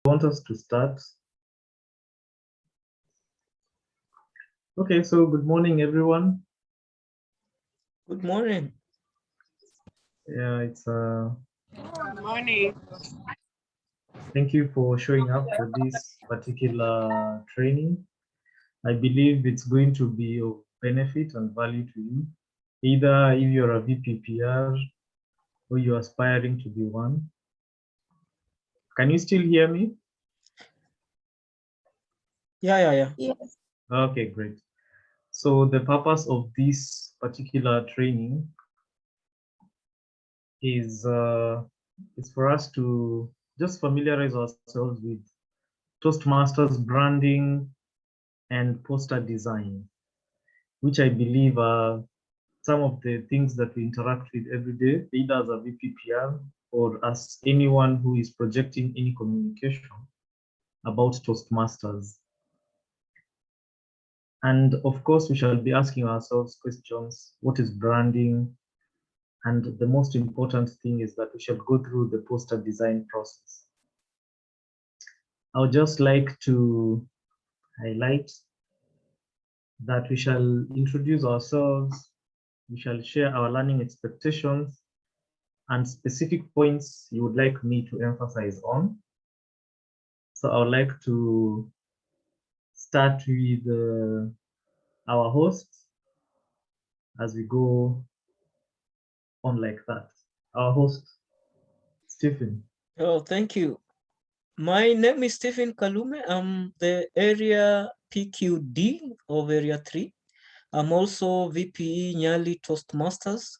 Want us to start? Okay, so good morning, everyone. Good morning. Yeah, it's Good morning. thank you for showing up for this particular training. I believe it's going to be of benefit and value to you, either if you're a VPPR or you're aspiring to be one. Can you still hear me? Yeah. Okay, great. So the purpose of this particular training is for us to just familiarize ourselves with Toastmasters branding and poster design, which I believe are some of the things that we interact with every day, either as a VPPR or as anyone who is projecting any communication about Toastmasters. And of course, we shall be asking ourselves questions. What is branding? And the most important thing is that we shall go through the poster design process. I would just like to highlight that we shall introduce ourselves, we shall share our learning expectations and specific points you would like me to emphasize on. So I would like to start with our host as we go on like that. Our host, Stephen. Oh, thank you. My name is Stephen Kalume. I'm the area PQD of Area 3. I'm also VPE Nyali Toastmasters.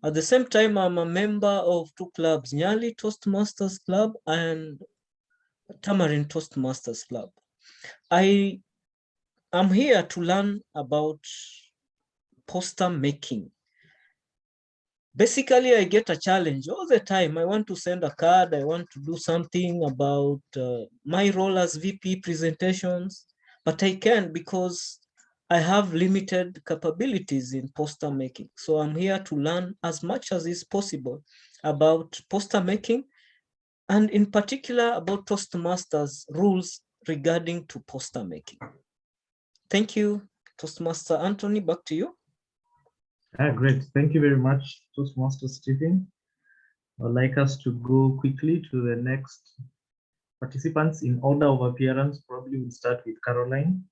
At the same time, I'm a member of two clubs, Nyali Toastmasters Club and Tamarin Toastmasters Club. I am here to learn about poster making. Basically, I get a challenge all the time. I want to send a card. I want to do something about my role as VP presentations, but I can't because I have limited capabilities in poster making. So I'm here to learn as much as is possible about poster making, and in particular about Toastmasters rules regarding to poster making. Thank you, Toastmaster Anthony, back to you. Great. Thank you very much, Toastmaster Stephen. I'd like us to go quickly to the next participants in order of appearance. Probably we'll start with Caroline.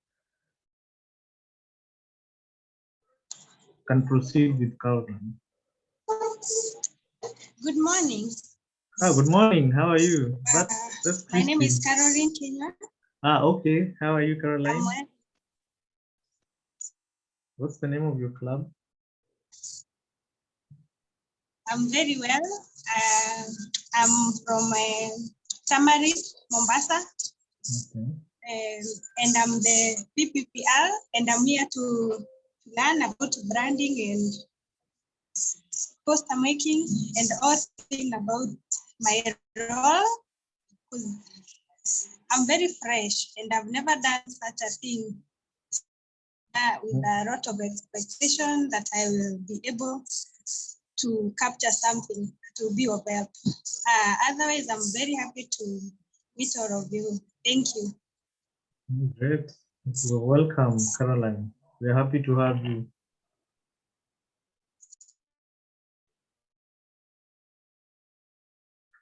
Can proceed with Caroline. Good morning. Good morning. How are you? That's My name is Christine. Caroline Kenya. Okay. How are you, Caroline? What's the name of your club? I'm very well. I'm from Tamarin, Mombasa. Okay. And I'm the PPPR, and I'm here to learn about branding and poster making and all things about my role. I'm very fresh and I've never done such a thing with a lot of expectation that I will be able to capture something to be of help. Otherwise, I'm very happy to meet all of you. Thank you. Great. You're welcome, Caroline. We're happy to have you.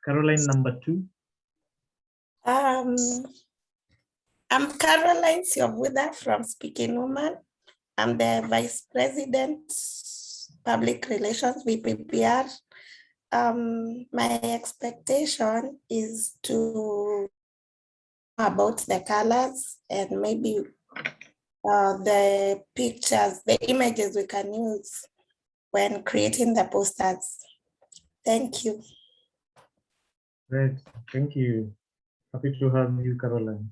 Caroline number 2. I'm Caroline Siovudha from Speaking Woman. I'm the Vice President, Public Relations, Vppr. My expectation is to know about the colors and maybe the pictures, the images we can use when creating the posters. Thank you. Great. Thank you. Happy to have you, Caroline.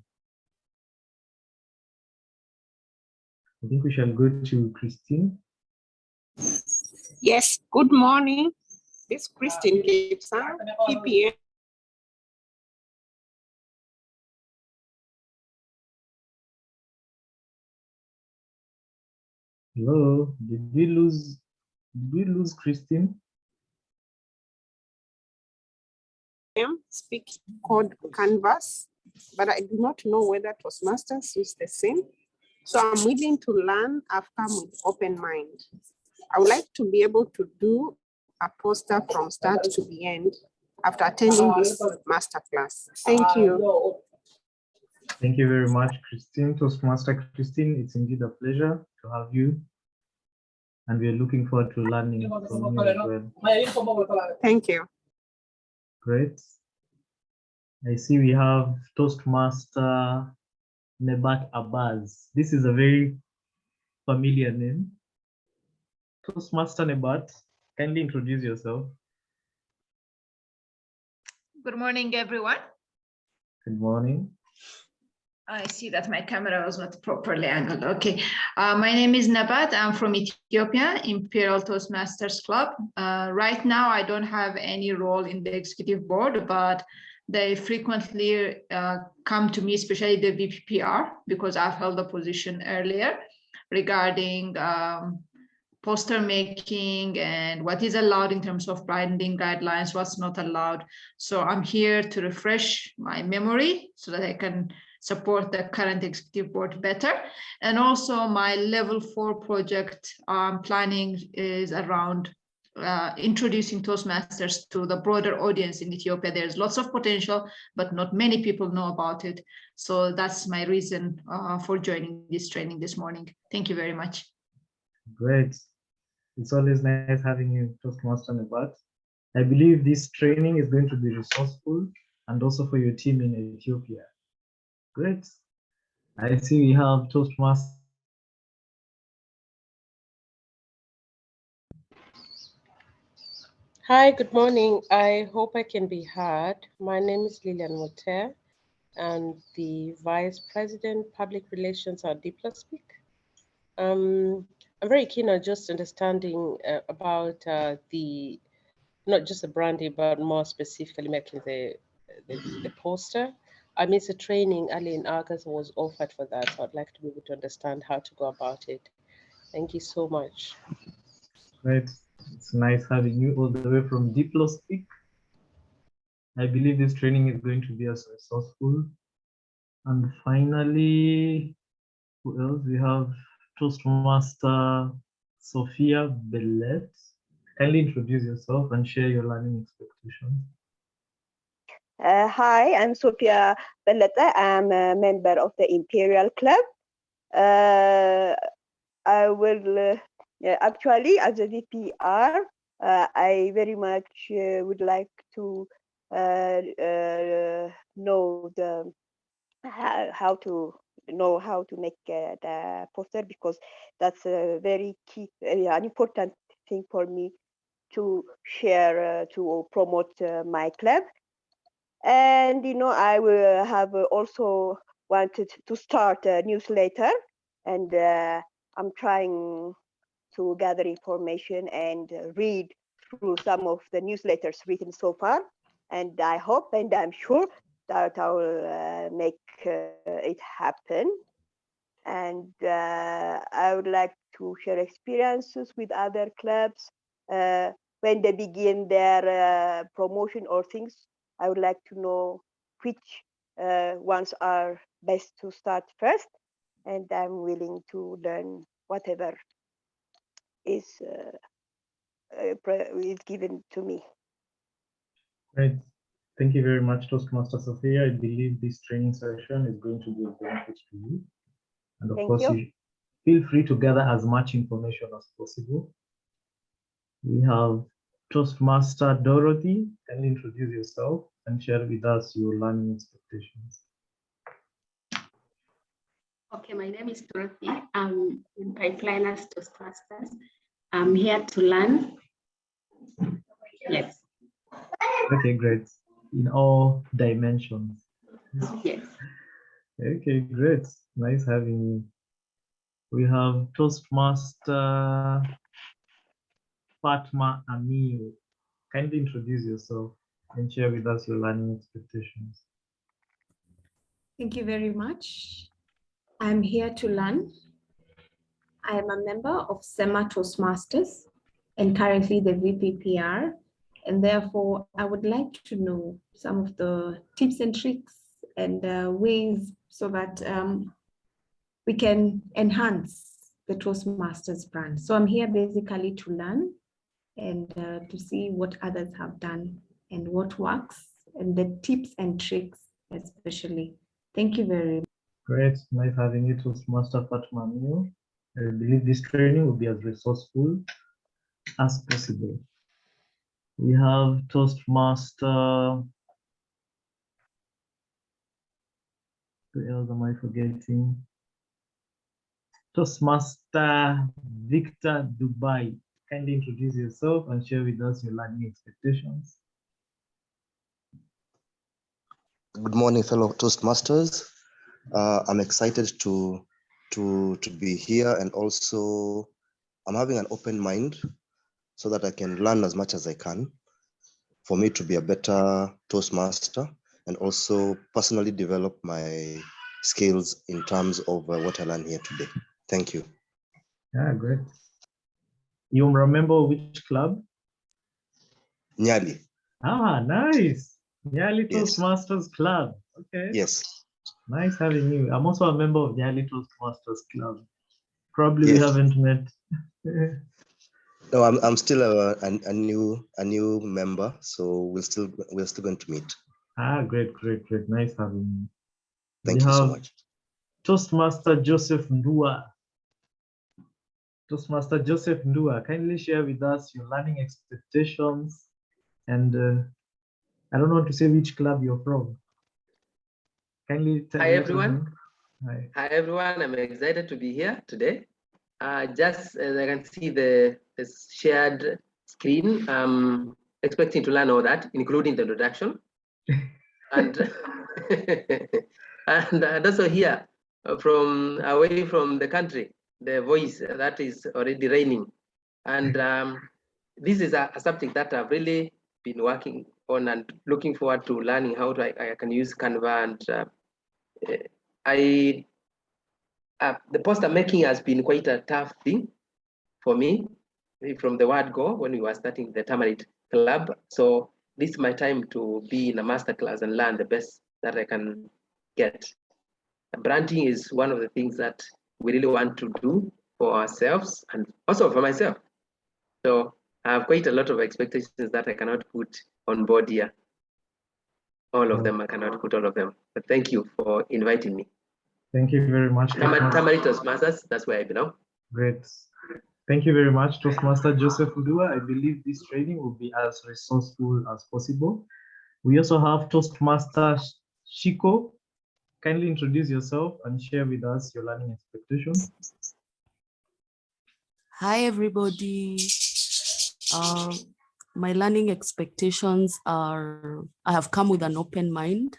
I think we shall go to Christine. Yes, good morning. This is Christine Gibson, PPM. Hello, did we lose Christine? speak code Canvas, but I do not know whether Toastmasters use the same. So I'm willing to learn. I've come with open mind. I would like to be able to do a poster from start to the end after attending this masterclass. Thank you. Thank you very much, Christine. Toastmaster Christine, it's indeed a pleasure to have you. And we're looking forward to learning from you as well. Thank you. Great. I see we have Toastmaster Nebat Abbas. This is a very familiar name. Toastmaster Nebat, kindly introduce yourself. Good morning, everyone. Good morning. I see that my camera was not properly angled. Okay. My name is Nabat. I'm from Ethiopia, Imperial Toastmasters Club. Right now, I don't have any role in the executive board, but they frequently come to me, especially the Vppr, because I've held a position earlier regarding poster making and what is allowed in terms of branding guidelines, what's not allowed. So I'm here to refresh my memory so that I can support the current executive board better. And also my level 4 project planning is around introducing Toastmasters to the broader audience in Ethiopia. There's lots of potential, but not many people know about it. So that's my reason for joining this training this morning. Thank you very much. Great. It's always nice having you, Toastmaster Nebat. I believe this training is going to be resourceful and also for your team in Ethiopia. Great. I see we have Toastmaster. Hi, good morning. I hope I can be heard. My name is Lilian Moter, and the Vice President, Public Relations at Speak. I'm very keen on just understanding about the, not just the branding, but more specifically making the poster. I missed a training early in August was offered for that, so I'd like to be able to understand how to go about it. Thank you so much. Great. It's nice having you all the way from Speak. I believe this training is going to be as resourceful. And finally, who else? We have Toastmaster Sophia Bellet. Kindly introduce yourself and share your learning expectations. Hi, I'm Sophia Belletta. I'm a member of the Imperial Club. I will actually, as a Vppr, I very much would like to know the how to make the poster, because that's a very key, an important thing for me to share, to promote my club. And I will have also wanted to start a newsletter, and I'm trying to gather information and read through some of the newsletters written so far. And I hope and I'm sure that I will make it happen. And I would like to share experiences with other clubs when they begin their promotion or things. I would like to know which ones are best to start first, and I'm willing to learn whatever is given to me. Great. Thank you very much, Toastmaster Sophia. I believe this training session is going to be of benefit to you. And of course, you feel free to gather as much information as possible. We have Toastmaster Dorothy. Can you introduce yourself and share with us your learning expectations? Okay, my name is Dorothy. I'm in Pipeliners Toastmasters. I'm here to learn. Yes. Okay, great. In all dimensions. Yes. Okay, great. Nice having you. We have Toastmaster Fatma Amil. Kindly introduce yourself and share with us your learning expectations. Thank you very much. I'm here to learn. I am a member of SEMA Toastmasters and currently the Vppr. And therefore, I would like to know some of the tips and tricks and ways so that we can enhance the Toastmasters brand. So I'm here basically to learn and to see what others have done and what works and the tips and tricks especially. Thank you very much. Great, nice having you, Toastmaster Fatma Mio. I believe this training will be as resourceful as possible. We have Toastmaster. Who else am I forgetting? Toastmaster Victor Dubai. Kindly introduce yourself and share with us your learning expectations. Good morning, fellow Toastmasters. I'm excited to be here, and also I'm having an open mind so that I can learn as much as I can for me to be a better Toastmaster and also personally develop my skills in terms of what I learned here today. Thank you. Yeah, great. You remember which club? Nyali. Ah, nice. Nyali Yes. Toastmasters Club. Okay. Yes. Nice having you. I'm also a member of Nyali Toastmasters Club. Probably we Yes. haven't met. No, I'm still a new member, so we're still going to meet. Ah, great. Nice having you. Thank you so much. Toastmaster Joseph Ndua. Toastmaster Joseph Ndua, kindly share with us your learning expectations, and I don't want to say which club you're from. Kindly tell Hi everyone. Hi. Hi everyone. I'm excited to be here today. Just as I can see the shared screen, I'm expecting to learn all that, including the introduction, and and also here from away from the country, the voice that is already reigning, and this is a subject that I've really been working on and looking forward to learning how I can use Canva, and the poster making has been quite a tough thing for me from the word go when we were starting the Tamarind Club. So this is my time to be in a masterclass and learn the best that I can get. Branding is one of the things that we really want to do for ourselves and also for myself. So I have quite a lot of expectations that I cannot put on board here. All of them, I cannot put all of them. But thank you for inviting me. Thank you very much. Tamarind Toastmasters, that's where I belong. Great. Thank you very much, Toastmaster Joseph Udua. I believe this training will be as resourceful as possible. We also have Toastmaster Shiko. Kindly introduce yourself and share with us your learning expectations. Hi, everybody. My learning expectations are, I have come with an open mind,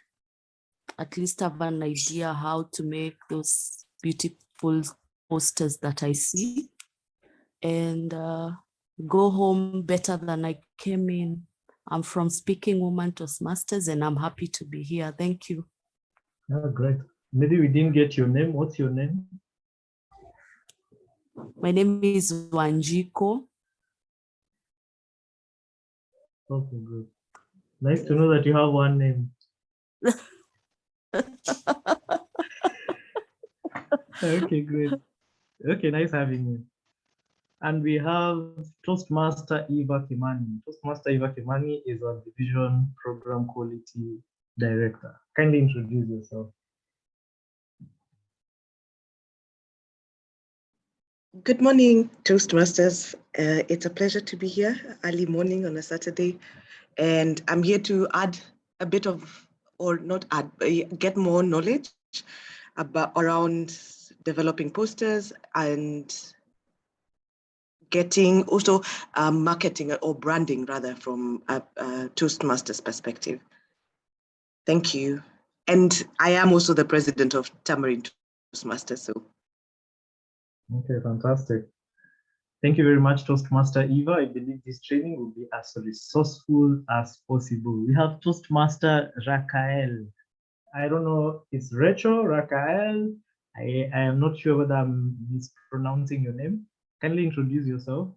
at least have an idea how to make those beautiful posters that I see, and go home better than I came in. I'm from Speaking Woman Toastmasters, and I'm happy to be here. Thank you. Oh, great. Maybe we didn't get your name. What's your name? My name is Wanjiko. Okay, good. Nice to know that you have one name. Okay, great. Okay, nice having you. And we have Toastmaster Eva Kimani. Toastmaster Eva Kimani is our Division Program Quality Director. Kindly introduce yourself. Good morning, Toastmasters. It's a pleasure to be here early morning on a Saturday. And I'm here to add a bit of, or not add, get more knowledge around developing posters and getting also marketing or branding rather from a Toastmasters perspective. Thank you. And I am also the president of Tamarind Toastmasters. So. Okay, fantastic. Thank you very much, Toastmaster Eva. I believe this training will be as resourceful as possible. We have Toastmaster Raquel. I don't know, it's Rachel, Raquel. I am not sure whether I'm mispronouncing your name. Kindly introduce yourself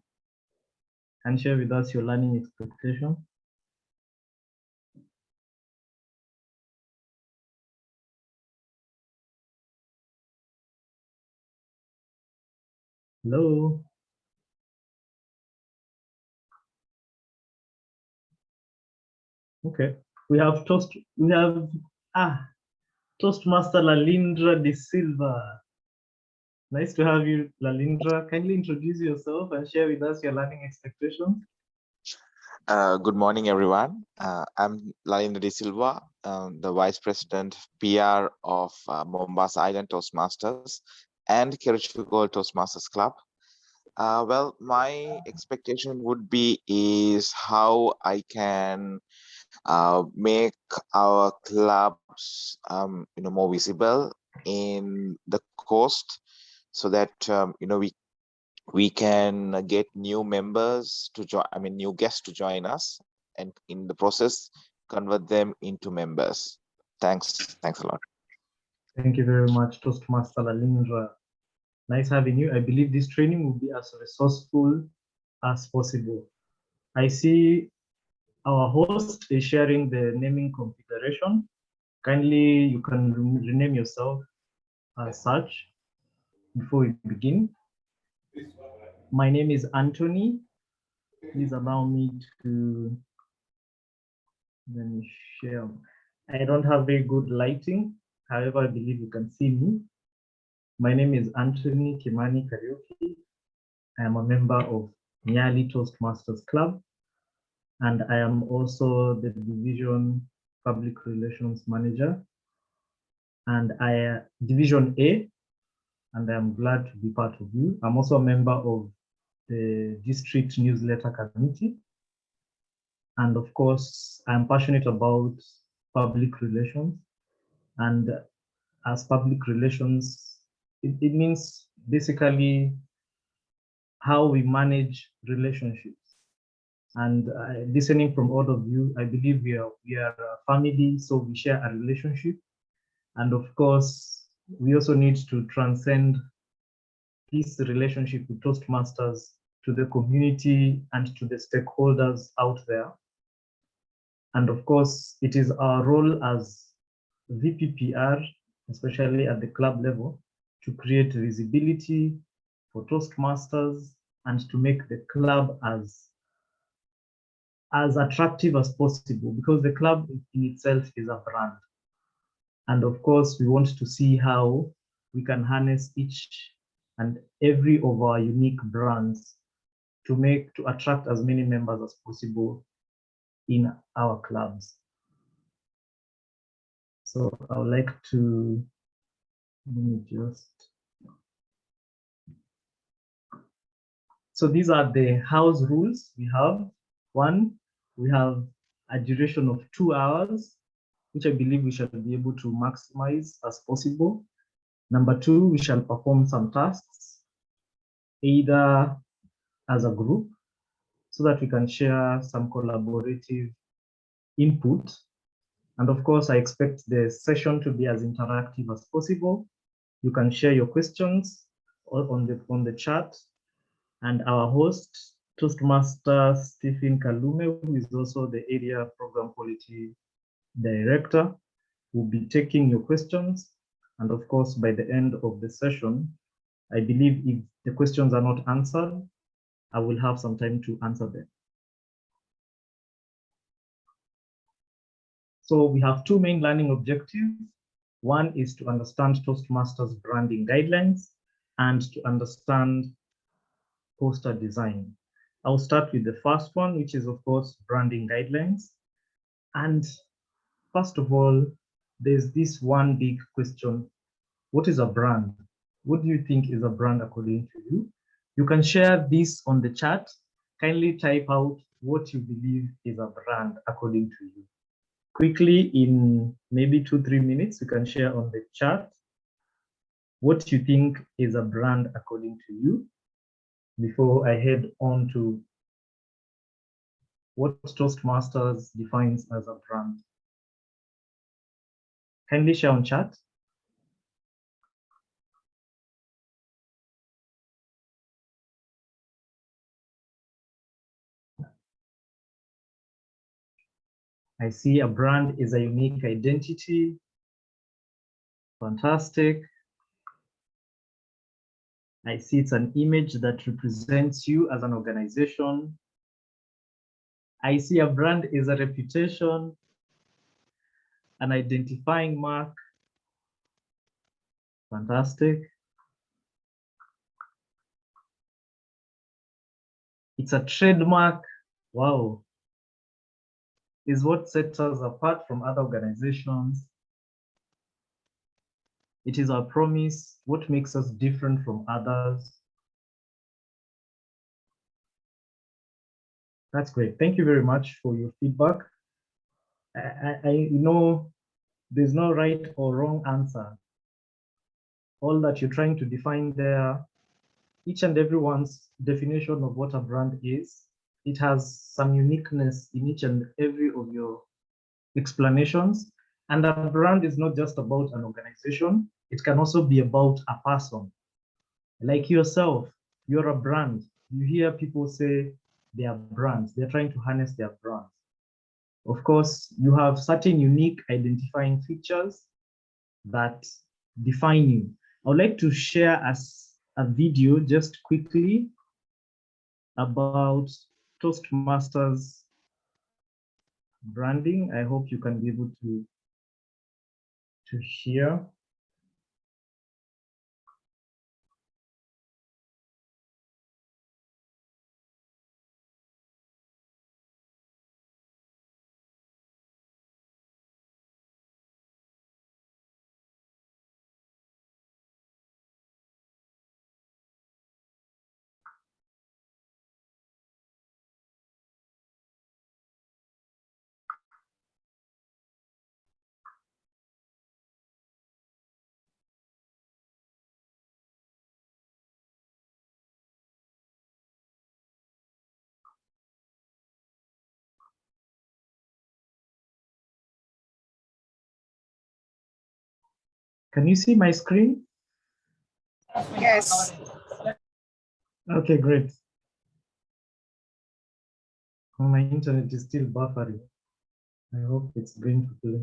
and share with us your learning expectation. Hello. Okay, we have Toastmaster Lalindra de Silva. Nice to have you, Lalindra. Kindly introduce yourself and share with us your learning expectations. Good morning, everyone. I'm Lalindra de Silva, the Vice President PR of Mombasa Island Toastmasters and Kericho Toastmasters Club. Well, my expectation would be is how I can make our clubs, more visible in the coast, so that we can get new members to join. I mean, new guests to join us, and in the process, convert them into members. Thanks a lot. Thank you very much, Toastmaster Lalindra. Nice having you. I believe this training will be as resourceful as possible. I see our host is sharing the naming configuration. Kindly, you can rename yourself as such before we begin. My name is Anthony. Please allow me to share. I don't have very good lighting. However, I believe you can see me. My name is Anthony Kimani Karaoke. I am a member of Nyali Toastmasters Club, and I am also the Division Public Relations Manager, and Division A, and I am glad to be part of you. I'm also a member of the District Newsletter Committee, and of course, I'm passionate about public relations, and as public relations, it means basically how we manage relationships. And listening from all of you, I believe we are a family, so we share a relationship. And of course, we also need to transcend this relationship with Toastmasters to the community and to the stakeholders out there. And of course, it is our role as Vppr, especially at the club level, to create visibility for Toastmasters and to make the club as attractive as possible, because the club in itself is a brand. And of course, we want to see how we can harness each and every of our unique brands to attract as many members as possible in our clubs. So I would like to So these are the house rules we have. One, we have a duration of 2 hours, which I believe we shall be able to maximize as possible. Number two, we shall perform some tasks, either as a group, so that we can share some collaborative input. And of course, I expect the session to be as interactive as possible. You can share your questions on the chat, and our host, Toastmaster Stephen Kalume, who is also the Area Program Quality Director, will be taking your questions. And of course, by the end of the session, I believe if the questions are not answered, I will have some time to answer them. So we have two main learning objectives. One is to understand Toastmasters branding guidelines and to understand poster design. I'll start with the first one, which is of course branding guidelines. And first of all, there's this one big question. What is a brand? What do you think is a brand according to you? You can share this on the chat. Kindly type out what you believe is a brand according to you. Quickly, in maybe 2-3 minutes, you can share on the chat what you think is a brand according to you, before I head on to what Toastmasters defines as a brand. Kindly share on chat. I see a brand is a unique identity. Fantastic. I see it's an image that represents you as an organization. I see a brand is a reputation, an identifying mark. Fantastic. It's a trademark. Wow. Is what sets us apart from other organizations. It is our promise, what makes us different from others. That's great. Thank you very much for your feedback. I know there's no right or wrong answer. All that you're trying to define there, each and everyone's definition of what a brand is, it has some uniqueness in each and every of your explanations. And a brand is not just about an organization, it can also be about a person. Like yourself, you're a brand. You hear people say they are brands, they're trying to harness their brands. Of course, you have certain unique identifying features that define you. I would like to share a video just quickly about Toastmasters branding. I hope you can be able to hear. Can you see my screen? Yes. Okay, great. Oh, my internet is still buffering. I hope it's going to play.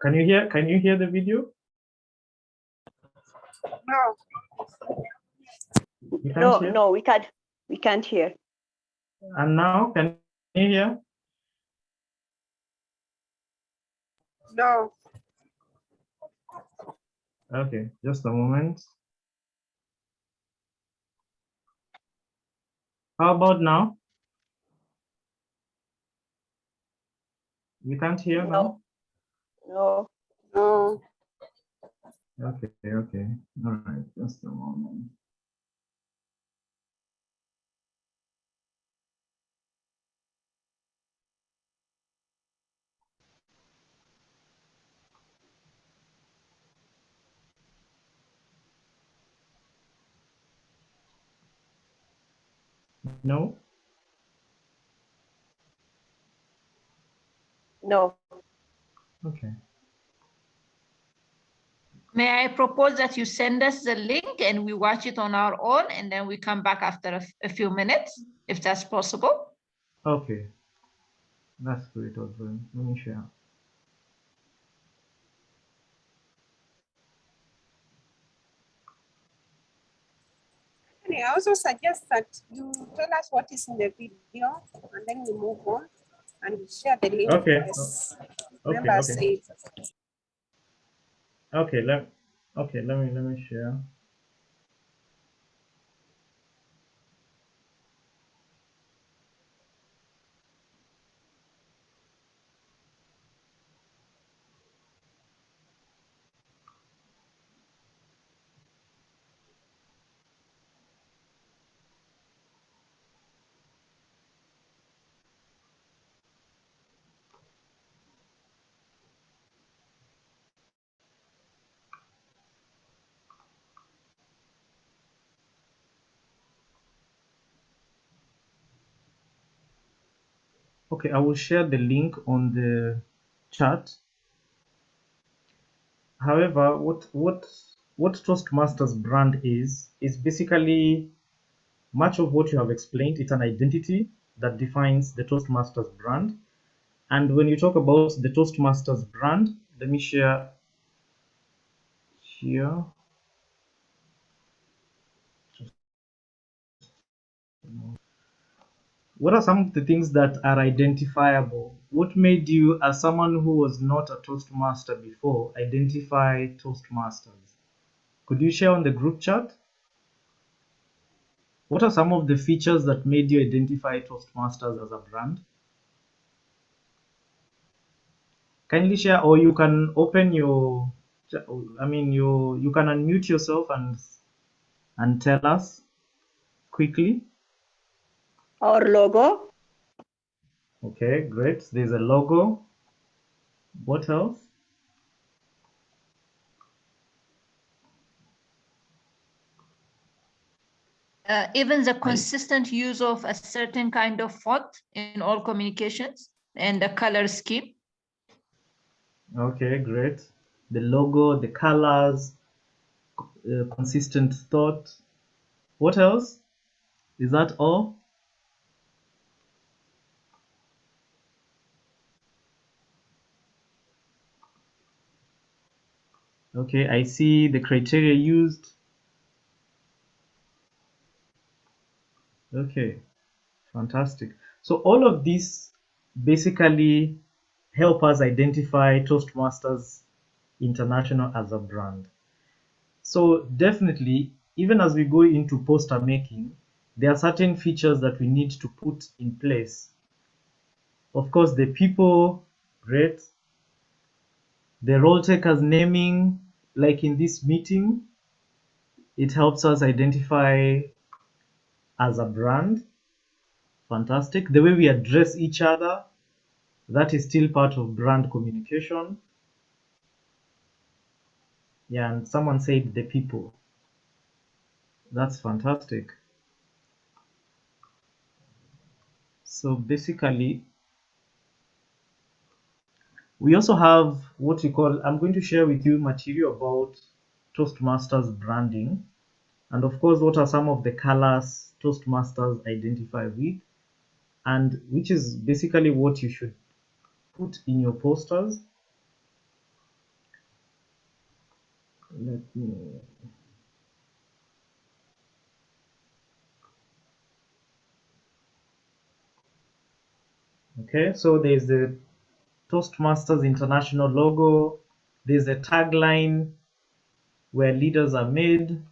Can you hear the video? No. You can't hear? No, we can't hear. And now, can you hear? No. Okay, just a moment. How about now? You can't hear now? No. No. Okay, okay. All right, just a moment. No? No. Okay. May I propose that you send us the link and we watch it on our own and then we come back after a few minutes, if that's possible? Okay. That's great, also. Let me share. And I also suggest that you tell us what is in the video and then we move on and we share the link Okay. as Okay, members okay. say. Okay, let me share. Okay, I will share the link on the chat. However, what Toastmasters brand is basically much of what you have explained. It's an identity that defines the Toastmasters brand. And when you talk about the Toastmasters brand, let me share here. What are some of the things that are identifiable? What made you, as someone who was not a Toastmaster before, identify Toastmasters? Could you share on the group chat? What are some of the features that made you identify Toastmasters as a brand? Kindly share, or you can open your, you can unmute yourself and tell us quickly. Our logo. Okay, great. There's a logo. What else? Even the consistent use of a certain kind of font in all communications and the color scheme. Okay, great. The logo, the colors, consistent thought. What else? Is that all? Okay, I see the criteria used. Okay, fantastic. So all of these basically help us identify Toastmasters International as a brand. So definitely, even as we go into poster making, there are certain features that we need to put in place. Of course, the people, great. The role takers naming, like in this meeting, it helps us identify as a brand. Fantastic. The way we address each other, that is still part of brand communication. Yeah, and someone said the people. That's fantastic. So basically, we also have what we call, I'm going to share with you material about Toastmasters branding. And of course, what are some of the colors Toastmasters identify with, and which is basically what you should put in your posters. Let me. Okay, so there's the Toastmasters International logo. There's a tagline where leaders are made.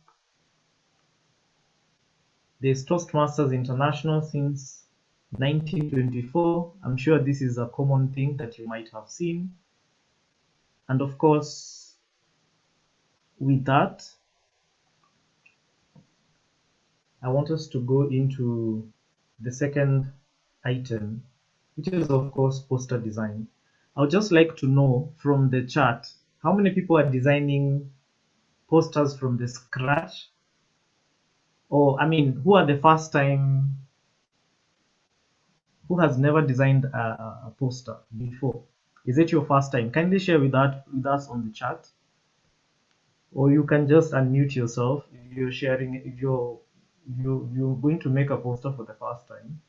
There's Toastmasters International since 1924. I'm sure this is a common thing that you might have seen. And of course, with that, I want us to go into the second item, which is of course poster design. I would just like to know from the chat, how many people are designing posters from the scratch? Or I mean, who are the first time, who has never designed a poster before? Is it your first time? Kindly share with us on the chat. Or you can just unmute yourself if you're sharing, if you're going to make a poster for the first time.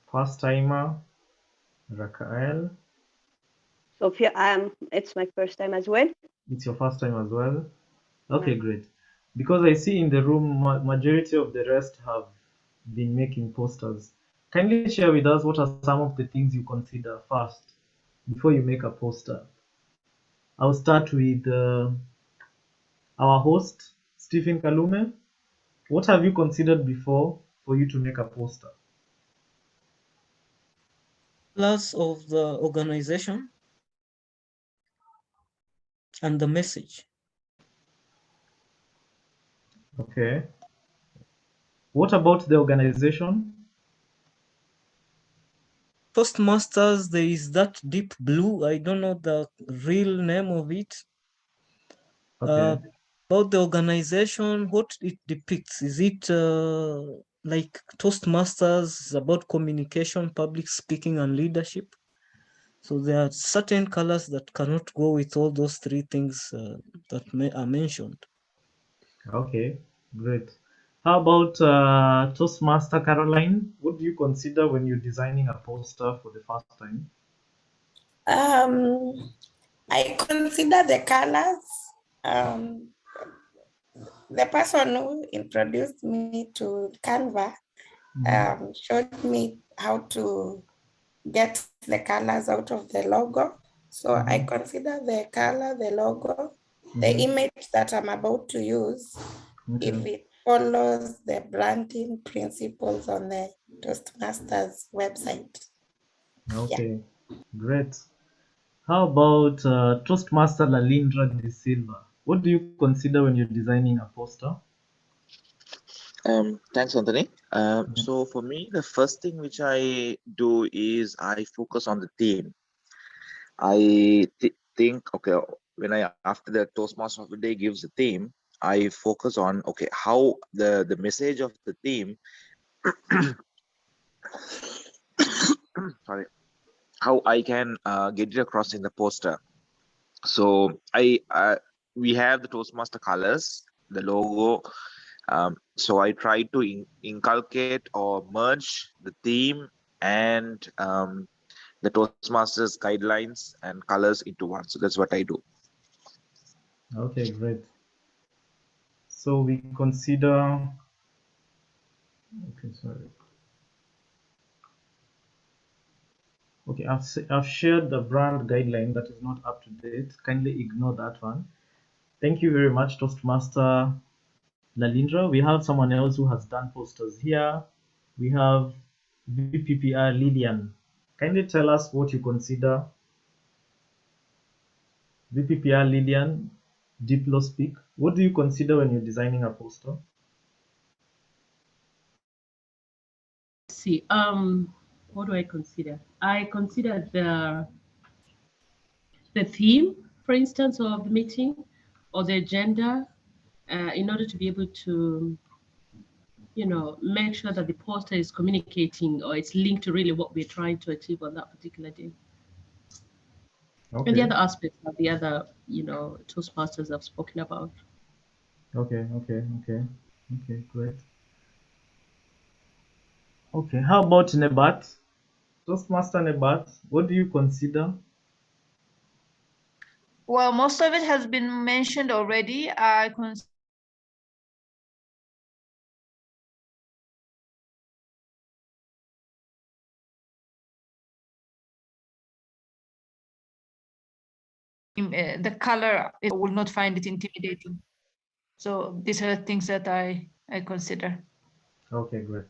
First timer, Rakael. Sophia, it's my first time as well. It's your first time as well? Okay, great. Because I see in the room, majority of the rest have been making posters. Kindly share with us what are some of the things you consider first before you make a poster. I'll start with our host, Stephen Kalume. What have you considered before for you to make a poster? Plus of the organization and the message. Okay. What about the organization? Toastmasters, there is that deep blue. I don't know the real name of it. Okay. About the organization, what it depicts, is it like Toastmasters about communication, public speaking, and leadership? So there are certain colors that cannot go with all those three things that are mentioned. Okay, great. How about Toastmaster Caroline? What do you consider when you're designing a poster for the first time? I consider the colors. The person who introduced me to Canva showed me how to get the colors out of the logo. So I consider the color, the logo, the image that I'm about to use, if it follows the branding principles on the Toastmasters website. Okay, great. How about Toastmaster Lalindra de Silva? What do you consider when you're designing a poster? Thanks, Anthony. So for me, the first thing which I do is I focus on the theme. I think, okay, when I after the Toastmaster of the day gives a theme, I focus on, okay, how the message of the theme, sorry, how I can get it across in the poster. So we have the Toastmaster colors, the logo. So I try to inculcate or merge the theme and the Toastmasters guidelines and colors into one. So that's what I do. Okay, great. So we consider, okay, sorry. Okay, I've shared the brand guideline that is not up to date. Kindly ignore that one. Thank you very much, Toastmaster Lalindra. We have someone else who has done posters here. We have Vppr Lillian. Kindly tell us what you consider. Vppr Lillian, Diplo speak. What do you consider when you're designing a poster? See, what do I consider? I consider the theme, for instance, of the meeting or the agenda, in order to be able to, make sure that the poster is communicating or it's linked to really what we're trying to achieve on that particular day. Okay. And the other aspects are the other, Toastmasters I've spoken about. Okay, great. Okay, how about Nebat? Toastmaster Nebat, what do you consider? Well, most of it has been mentioned already. I consider the color, it will not find it intimidating. So these are things that I consider. Okay, great.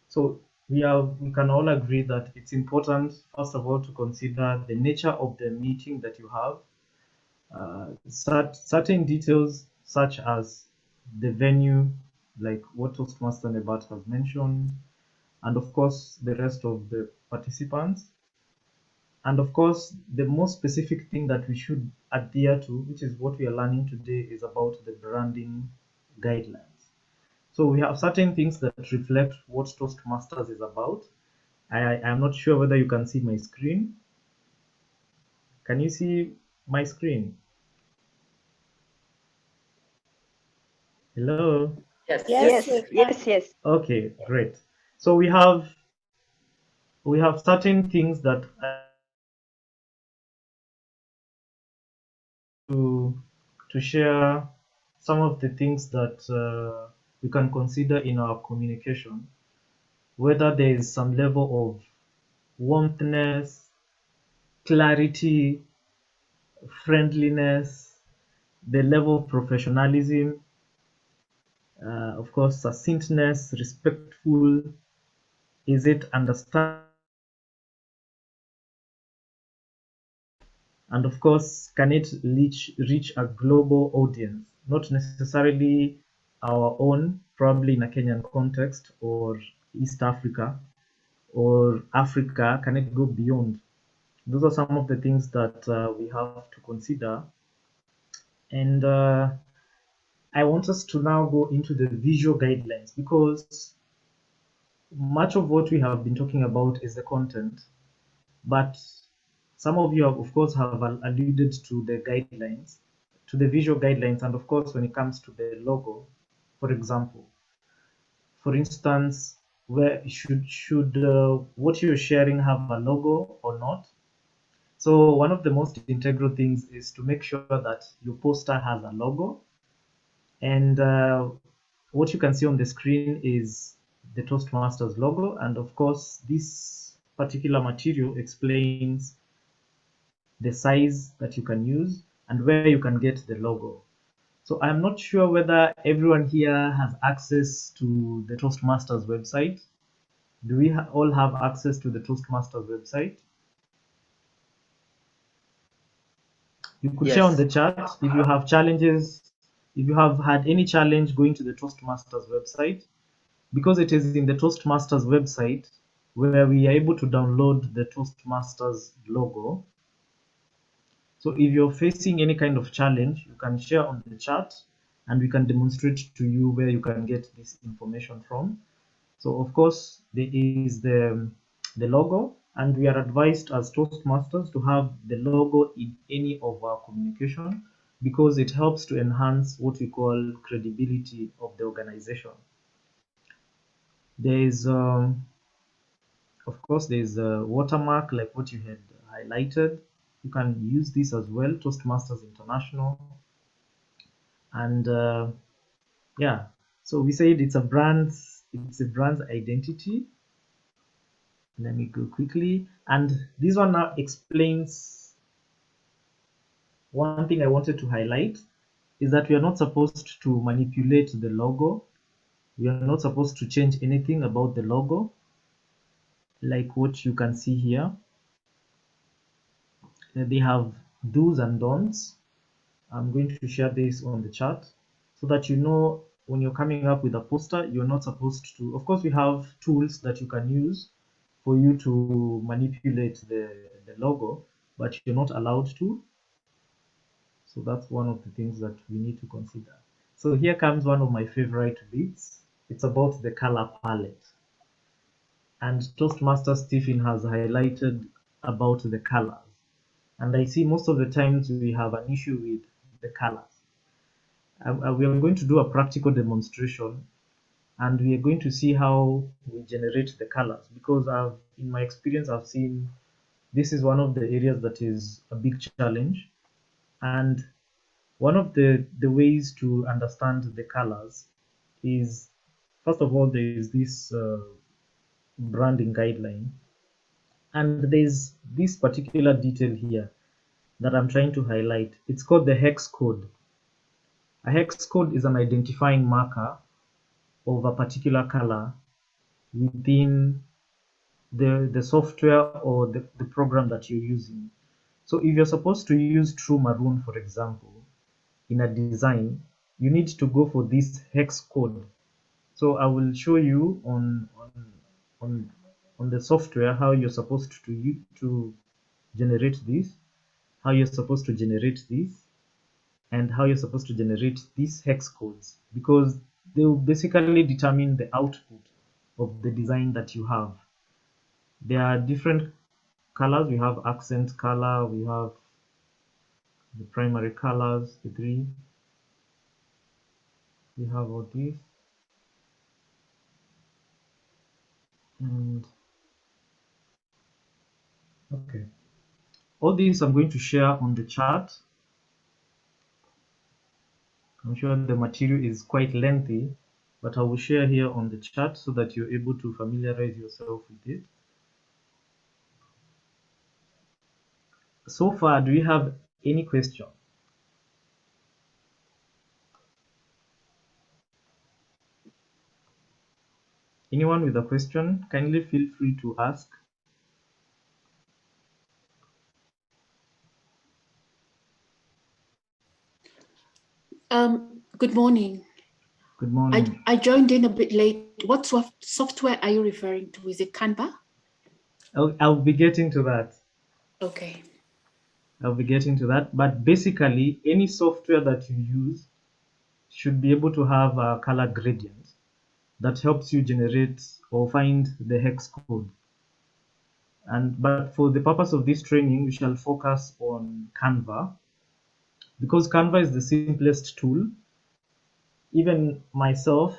So we can all agree that it's important, first of all, to consider the nature of the meeting that you have. Certain details such as the venue, like what Toastmaster Nebat has mentioned, and of course the rest of the participants. And of course, the most specific thing that we should adhere to, which is what we are learning today, is about the branding guidelines. So we have certain things that reflect what Toastmasters is about. I'm not sure whether you can see my screen. Can you see my screen? Hello? Yes. Okay, great. So we have certain things that to share some of the things that we can consider in our communication, whether there is some level of warmthness, clarity, friendliness, the level of professionalism, of course, succinctness, respectful, is it understand, and of course, can it reach a global audience, not necessarily our own, probably in a Kenyan context or East Africa or Africa, can it go beyond? Those are some of the things that we have to consider. And I want us to now go into the visual guidelines, because much of what we have been talking about is the content, but some of you, of course, have alluded to the guidelines, to the visual guidelines, and of course, when it comes to the logo, for example, for instance, where should what you're sharing have a logo or not? So one of the most integral things is to make sure that your poster has a logo, and what you can see on the screen is the Toastmasters logo, and of course, this particular material explains the size that you can use and where you can get the logo. So I'm not sure whether everyone here has access to the Toastmasters website. Do we all have access to the Toastmasters website? You could share on the chat if you have challenges, if you have had any challenge going to the Toastmasters website, because it is in the Toastmasters website where we are able to download the Toastmasters logo. So if you're facing any kind of challenge, you can share on the chat and we can demonstrate to you where you can get this information from. So of course, there is the logo, and we are advised as Toastmasters to have the logo in any of our communication, because it helps to enhance what we call credibility of the organization. There is, of course, there is a watermark like what you had highlighted. You can use this as well, Toastmasters International. And yeah, so we said it's a brand's identity. Let me go quickly. And this one now explains one thing I wanted to highlight is that we are not supposed to manipulate the logo. We are not supposed to change anything about the logo, like what you can see here. They have do's and don'ts. I'm going to share this on the chat so that you know when you're coming up with a poster, you're not supposed to. Of course, we have tools that you can use for you to manipulate the logo, but you're not allowed to. So that's one of the things that we need to consider. So here comes one of my favorite bits. It's about the color palette. And Toastmaster Stephen has highlighted about the colors. And I see most of the times we have an issue with the colors. We are going to do a practical demonstration, and we are going to see how we generate the colors, because in my experience, I've seen this is one of the areas that is a big challenge. And one of the ways to understand the colors is, first of all, there is this branding guideline, and there's this particular detail here that I'm trying to highlight. It's called the hex code. A hex code is an identifying marker of a particular color within the software or the program that you're using. So if you're supposed to use True Maroon, for example, in a design, you need to go for this hex code. So I will show you on the software how you're supposed to generate this, how you're supposed to generate this, and how you're supposed to generate these hex codes, because they will basically determine the output of the design that you have. There are different colors. We have accent color, we have the primary colors, the three. We have all these. And okay, all these I'm going to share on the chat. I'm sure the material is quite lengthy, but I will share here on the chat so that you're able to familiarize yourself with it. So far, do you have any question? Anyone with a question, kindly feel free to ask. Good morning. Good morning. I joined in a bit late. What software are you referring to? Is it Canva? I'll be getting to that. Okay. I'll be getting to that. But basically, any software that you use should be able to have a color gradient that helps you generate or find the hex code. But for the purpose of this training, we shall focus on Canva, because Canva is the simplest tool. Even myself,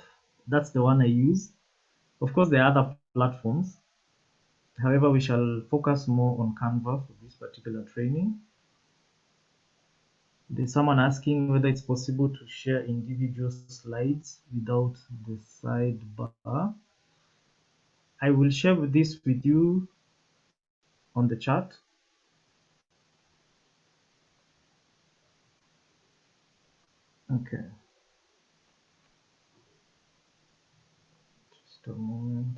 that's the one I use. Of course, there are other platforms. However, we shall focus more on Canva for this particular training. There's someone asking whether it's possible to share individual slides without the sidebar. I will share this with you on the chat. Okay. Just a moment.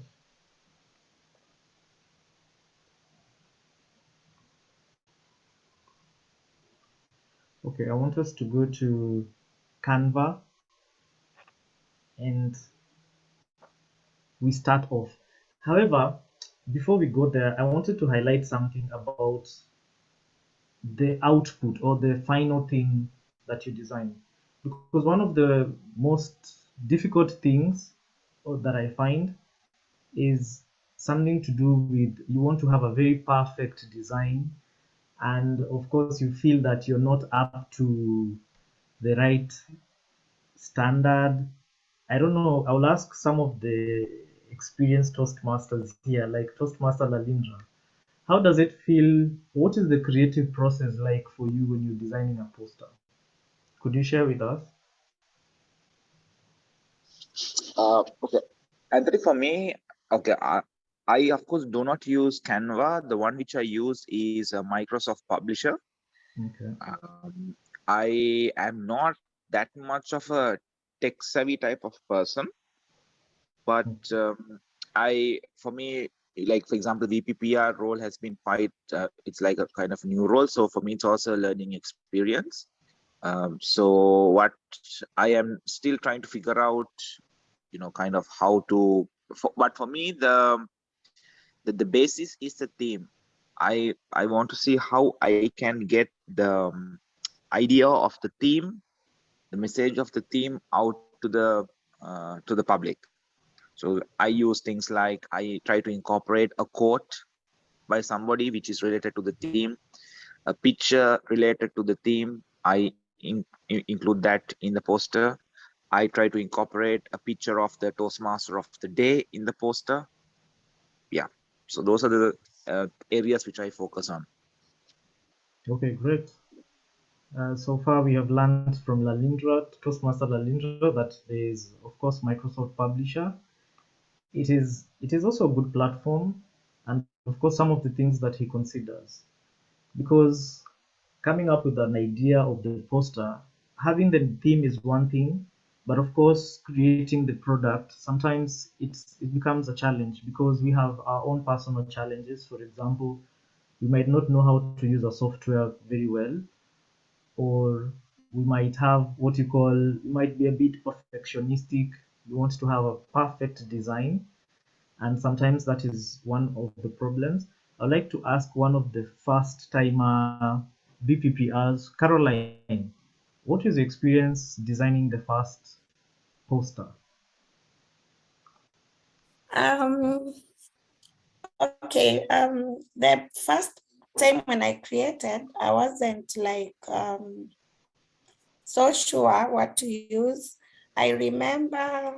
Okay, I want us to go to Canva and we start off. However, before we go there, I wanted to highlight something about the output or the final thing that you design. Because one of the most difficult things that I find is something to do with you want to have a very perfect design, and of course you feel that you're not up to the right standard. I don't know, I'll ask some of the experienced Toastmasters here, like Toastmaster Lalindra. How does it feel? What is the creative process like for you when you're designing a poster? Could you share with us? Okay, Anthony, for me, okay, I of course do not use Canva. The one which I use is a Microsoft Publisher. Okay. I am not that much of a tech savvy type of person, but for me, like for example, Vppr role has been quite, it's like a kind of new role. So for me, it's also a learning experience. So what I am still trying to figure out, kind of how to, but for me, the basis is the theme. I want to see how I can get the idea of the theme, the message of the theme out to the public. So I use things like I try to incorporate a quote by somebody which is related to the theme, a picture related to the theme. I include that in the poster. I try to incorporate a picture of the Toastmaster of the day in the poster. Yeah, so those are the areas which I focus on. Okay, great. So far we have learned from Lalindra, Toastmaster Lalindra, that there is, of course, Microsoft Publisher. It is also a good platform, and of course some of the things that he considers, because coming up with an idea of the poster, having the theme is one thing, but of course creating the product, sometimes it becomes a challenge because we have our own personal challenges. For example, we might not know how to use a software very well, or we might have what you call, we might be a bit perfectionistic. We want to have a perfect design, and sometimes that is one of the problems. I'd like to ask one of the first timer VPPRs, Caroline, what is your experience designing the first poster? Okay, the first time when I created, I wasn't like so sure what to use. I remember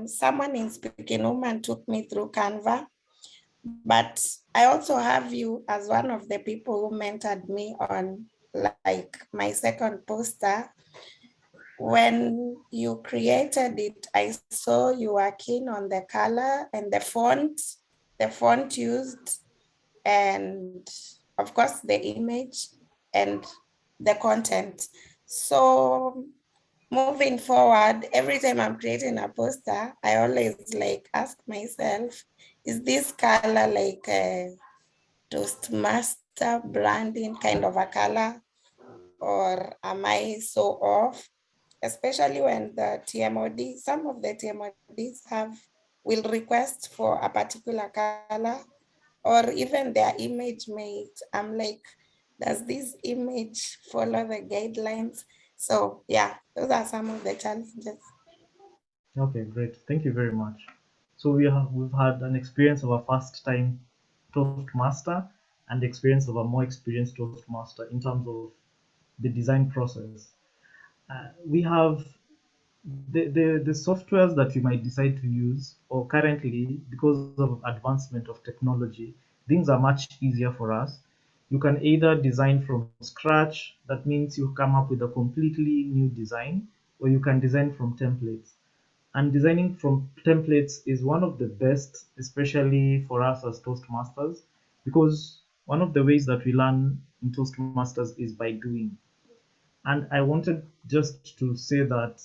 someone in Speaking Woman took me through Canva, but I also have you as one of the people who mentored me on like my second poster. When you created it, I saw you were keen on the color and the font used, and of course the image and the content. So moving forward, every time I'm creating a poster, I always like ask myself, is this color like a Toastmaster branding kind of a color, or am I so off? Especially when the TMOD, some of the TMODs will request for a particular color, or even their image mate. I'm like, does this image follow the guidelines? So yeah, those are some of the challenges. Okay, great. Thank you very much. So we've had an experience of a first time Toastmaster and the experience of a more experienced Toastmaster in terms of the design process. We have the softwares that you might decide to use, or currently, because of advancement of technology, things are much easier for us. You can either design from scratch, that means you come up with a completely new design, or you can design from templates. And designing from templates is one of the best, especially for us as Toastmasters, because one of the ways that we learn in Toastmasters is by doing. And I wanted just to say that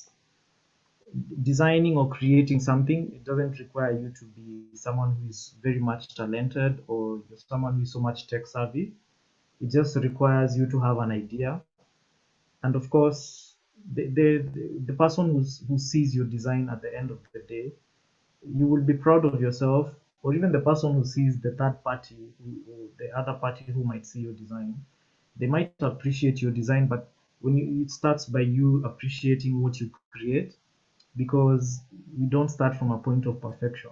designing or creating something, it doesn't require you to be someone who is very much talented or someone who is so much tech savvy. It just requires you to have an idea. And of course, the person who sees your design at the end of the day, you will be proud of yourself, or even the person who sees the third party, or the other party who might see your design, they might appreciate your design, but it starts by you appreciating what you create, because we don't start from a point of perfection.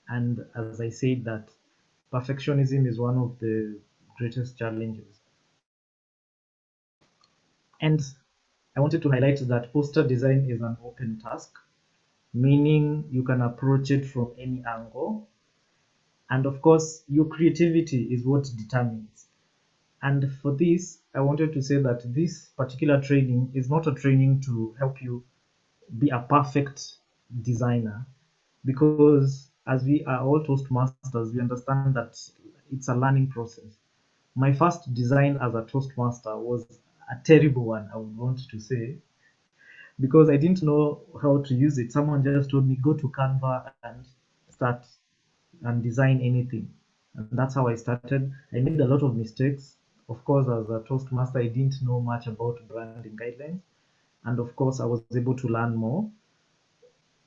And as I said, that perfectionism is one of the greatest challenges. And I wanted to highlight that poster design is an open task, meaning you can approach it from any angle. And of course, your creativity is what determines. And for this, I wanted to say that this particular training is not a training to help you be a perfect designer, because as we are all Toastmasters, we understand that it's a learning process. My first design as a Toastmaster was a terrible one, I would want to say, because I didn't know how to use it. Someone just told me, go to Canva and start and design anything. And that's how I started. I made a lot of mistakes. Of course, as a Toastmaster, I didn't know much about branding guidelines. And of course, I was able to learn more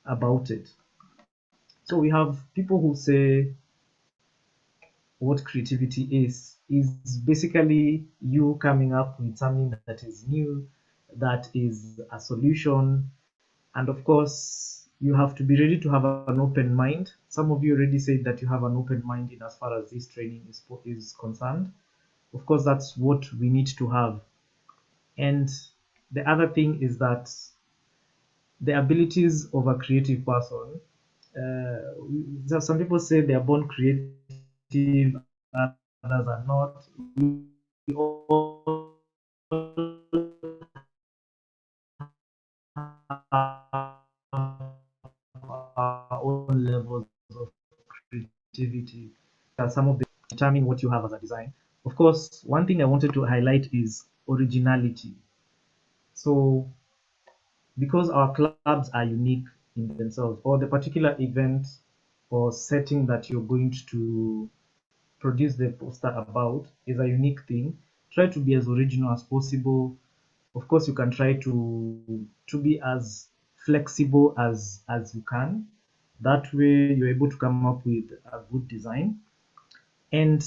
about it. So we have people who say what creativity is basically you coming up with something that is new, that is a solution. And of course, you have to be ready to have an open mind. Some of you already said that you have an open mind in as far as this training is concerned. Of course, that's what we need to have. And the other thing is that the abilities of a creative person, some people say they are born creative, others are not. We all have our own levels of creativity. Some of them determine what you have as a design. Of course, one thing I wanted to highlight is originality. So because our clubs are unique in themselves, or the particular event or setting that you're going to produce the poster about is a unique thing, try to be as original as possible. Of course, you can try to be as flexible as you can. That way, you're able to come up with a good design. And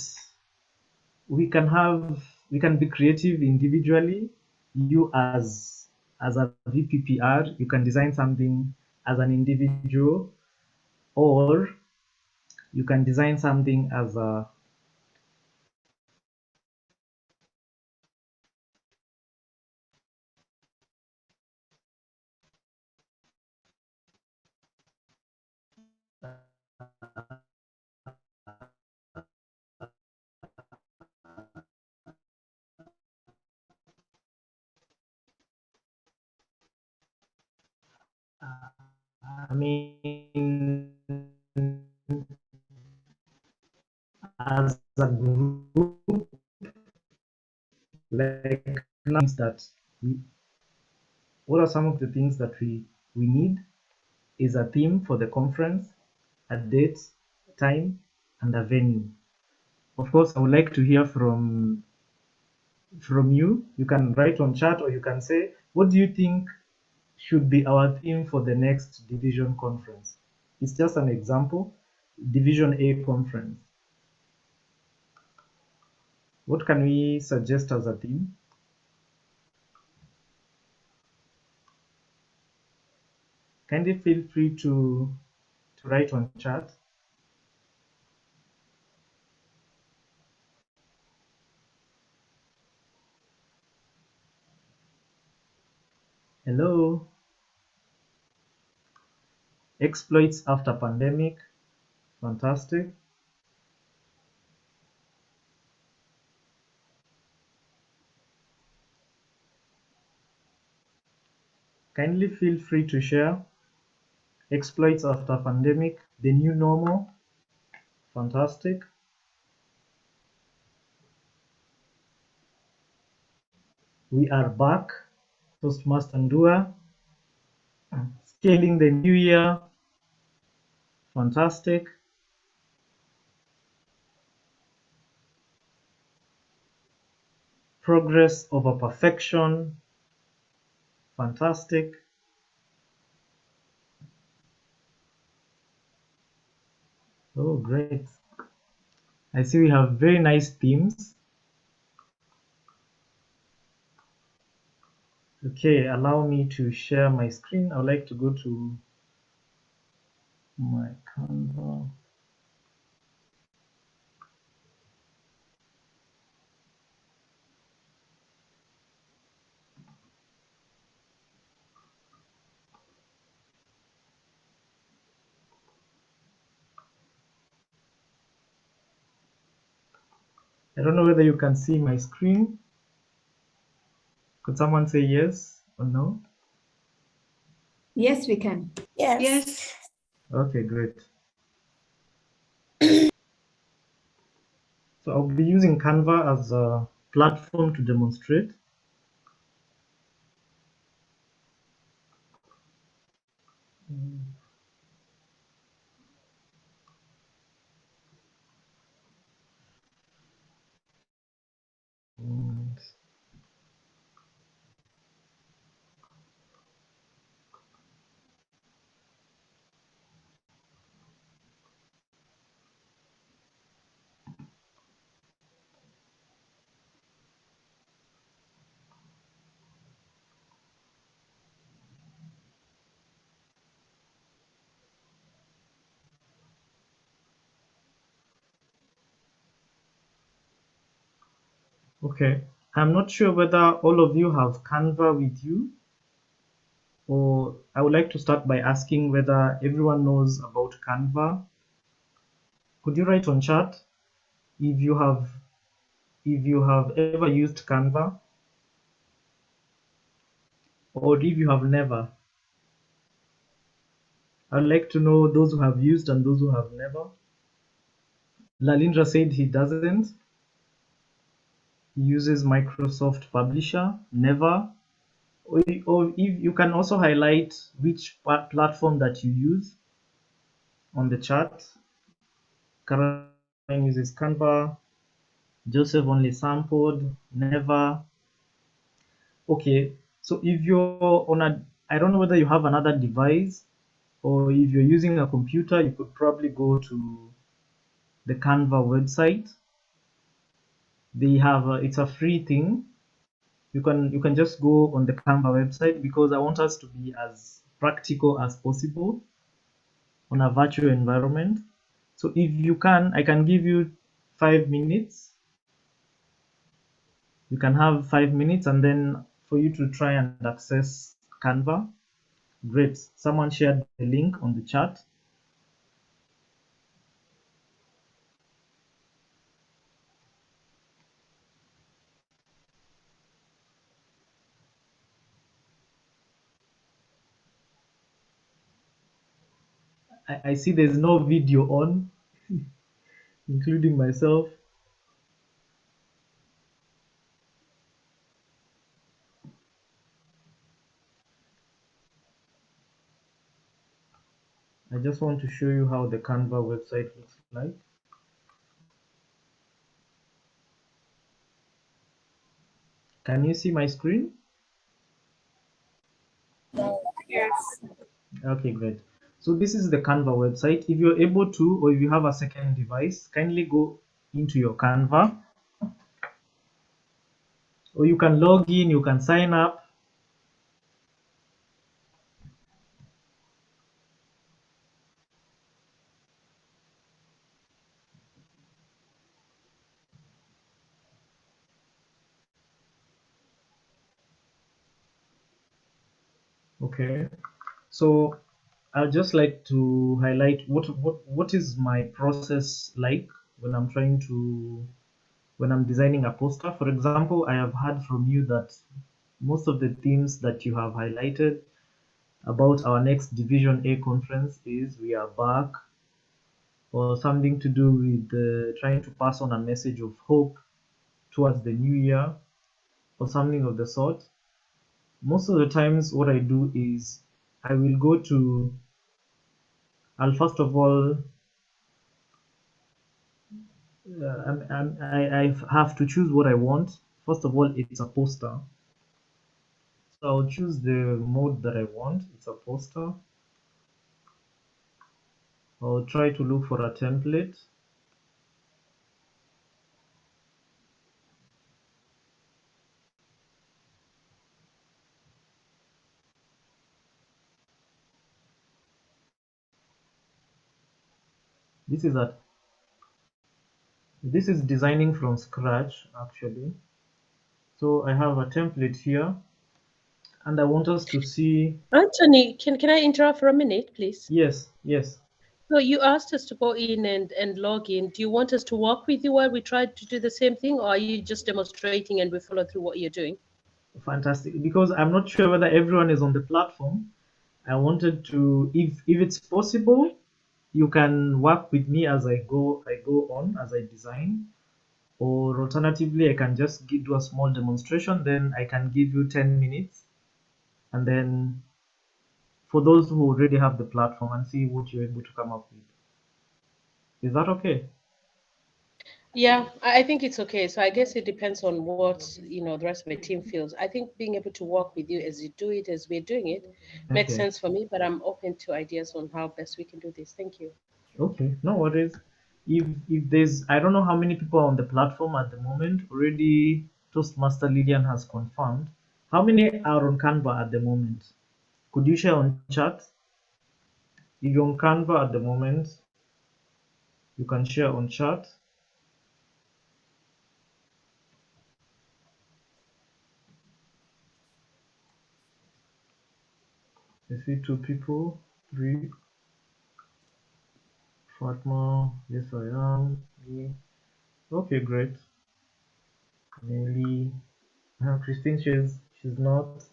we can be creative individually. You as a VPPR, you can design something as an individual, or you can design something as a I mean, as a group, like things that we, what are some of the things that we need is a theme for the conference, a date, time, and a venue. Of course, I would like to hear from you. You can write on chat, or you can say, what do you think should be our theme for the next division conference? It's just an example. Division A conference. What can we suggest as a theme? Kindly feel free to write on chat. Hello. Exploits after pandemic. Fantastic. Kindly feel free to share. Exploits after pandemic, the new normal. Fantastic. We are back. Toastmaster Ndua. Scaling the new year. Fantastic. Progress over perfection. Fantastic. Oh, great. I see we have very nice themes. Okay, allow me to share my screen. I would like to go to my Canva. I don't know whether you can see my screen. Could someone say yes or no? Yes, we can. Yes. Okay, great. So I'll be using Canva as a platform to demonstrate. Okay, I'm not sure whether all of you have Canva with you, or I would like to start by asking whether everyone knows about Canva. Could you write on chat if you have ever used Canva, or if you have never? I'd like to know those who have used and those who have never. Lalindra said he doesn't. He uses Microsoft Publisher, never. Or if you can also highlight which platform that you use on the chat. Caroline uses Canva. Joseph only sampled, never. Okay, so if you're on I don't know whether you have another device, or if you're using a computer, you could probably go to the Canva website. They have it's a free thing. You can just go on the Canva website, because I want us to be as practical as possible on a virtual environment. So if you can, I can give you 5 minutes. You can have 5 minutes, and then for you to try and access Canva. Great. Someone shared the link on the chat. I see there's no video on, including myself. I just want to show you how the Canva website looks like. Can you see my screen? Yes. Okay, great. So this is the Canva website. If you're able to, or if you have a second device, kindly go into your Canva. Or you can log in, you can sign up. Okay, so I'd just like to highlight what is my process like when I'm trying to when I'm designing a poster. For example, I have heard from you that most of the themes that you have highlighted about our next Division A conference is we are back, or something to do with trying to pass on a message of hope towards the new year, or something of the sort. Most of the times, what I do is I will go to, I'll first of all, I have to choose what I want. First of all, it's a poster. So I'll choose the mode that I want. It's a poster. I'll try to look for a template. This is designing from scratch, actually. So I have a template here, and I want us to see. Anthony, can I interrupt for a minute, please? Yes, yes. So you asked us to go in and log in. Do you want us to walk with you while we try to do the same thing, or are you just demonstrating and we follow through what you're doing? Fantastic, because I'm not sure whether everyone is on the platform. I wanted to, if it's possible, you can work with me as I go on, as I design, or alternatively, I can just do a small demonstration, then I can give you 10 minutes, and then for those who already have the platform, and see what you're able to come up with. Is that okay? Yeah, I think it's okay. So I guess it depends on what the rest of the team feels. I think being able to work with you as you do it, as we're doing it, makes Okay. sense for me. But I'm open to ideas on how best we can do this. Thank you. Okay, no worries. If there's, I don't know how many people are on the platform at the moment. Already Toastmaster Lillian has confirmed. How many are on Canva at the moment? Could you share on chat? If you're on Canva at the moment, you can share on chat. I see 2 people, 3. Fatma, yes I am. Me. Okay, great. Nelly, Christine, she's not.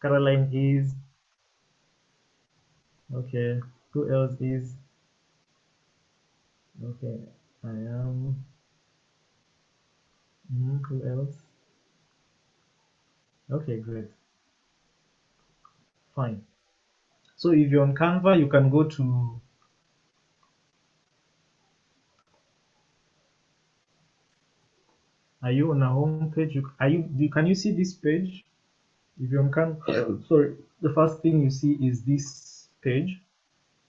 Caroline is. Okay, who else is? Okay, I am. Who else? Okay, great. Fine. So if you're on Canva, you can go to. Are you on a home page? Can you see this page? If you're on Canva, sorry, the first thing you see is this page.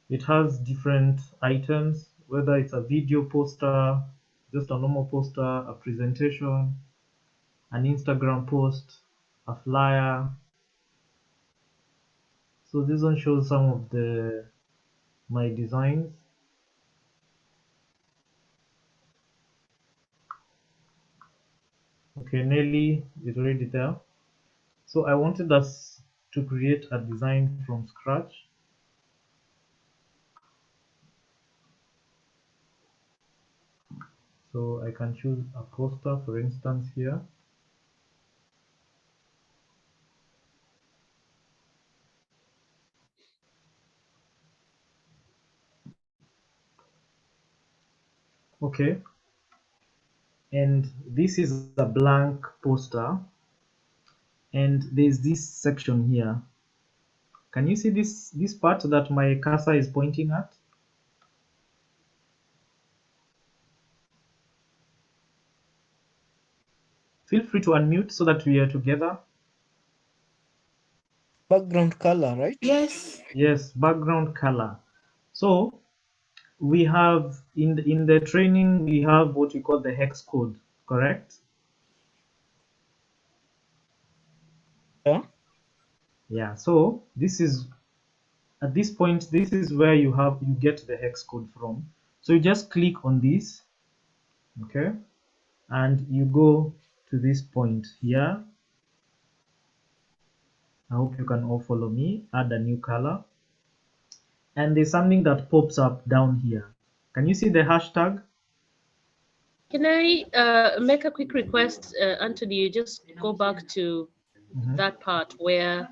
It has different items, whether it's a video poster, just a normal poster, a presentation, an Instagram post, a flyer. So this one shows some of my designs. Okay, Nelly is already there. So I wanted us to create a design from scratch. So I can choose a poster, for instance, here. Okay. And this is a blank poster. And there's this section here. Can you see this part that my cursor is pointing at? Feel free to unmute so that we are together. Background color, right? Yes. Yes, background color. So we have in the training, we have what we call the hex code, correct? Yeah. Yeah, so this is, at this point, this is where you get the hex code from. So you just click on this, okay, and you go to this point here. I hope you can all follow me. Add a new color, and there's something that pops up down here. Can you see the hashtag? Can I make a quick request, Anthony? You just go back to that part where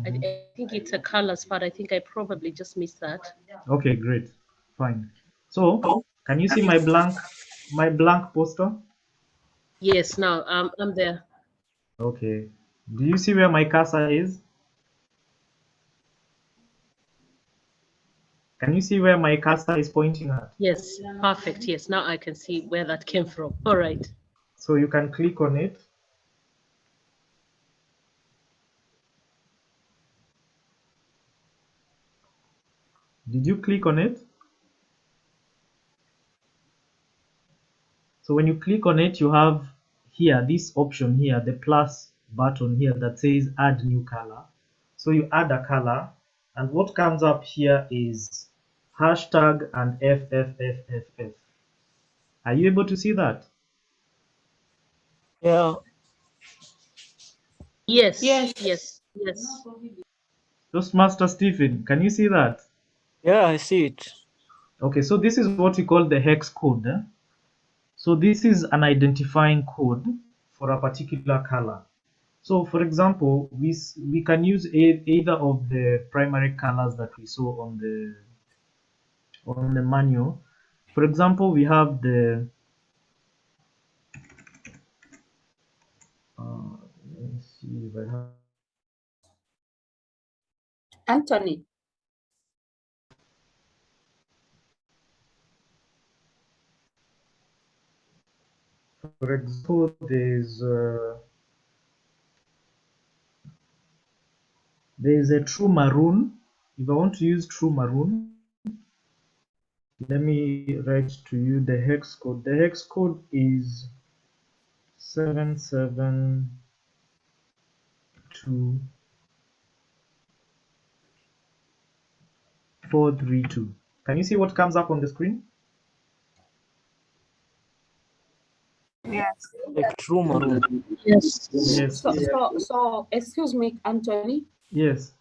I think it's a colors part. I think I probably just missed that. Okay, great, fine. So can you see my blank poster? Yes, now I'm there. Okay, do you see where my cursor is? Can you see where my cursor is pointing at? Yes, perfect. Yes, now I can see where that came from. All right. So you can click on it. Did you click on it? So when you click on it, you have here this option here, the plus button here that says add new color. So you add a color, and what comes up here is hashtag and FFFFF. Are you able to see that? Yeah. Yes. Yes. Yes. Yes. Toastmaster Stephen, can you see that? Yeah, I see it. Okay, so this is what we call the hex code. So this is an identifying code for a particular color. So for example, we can use either of the primary colors that we saw on the manual. For example, we have the let me see if I have. Anthony. For example, there's a true maroon. If I want to use true maroon, let me write to you the hex code. The hex code is 772 432. Can you see what comes up on the screen? Yes. Like true maroon. Yes. Yes. So, excuse me, Anthony. Yes.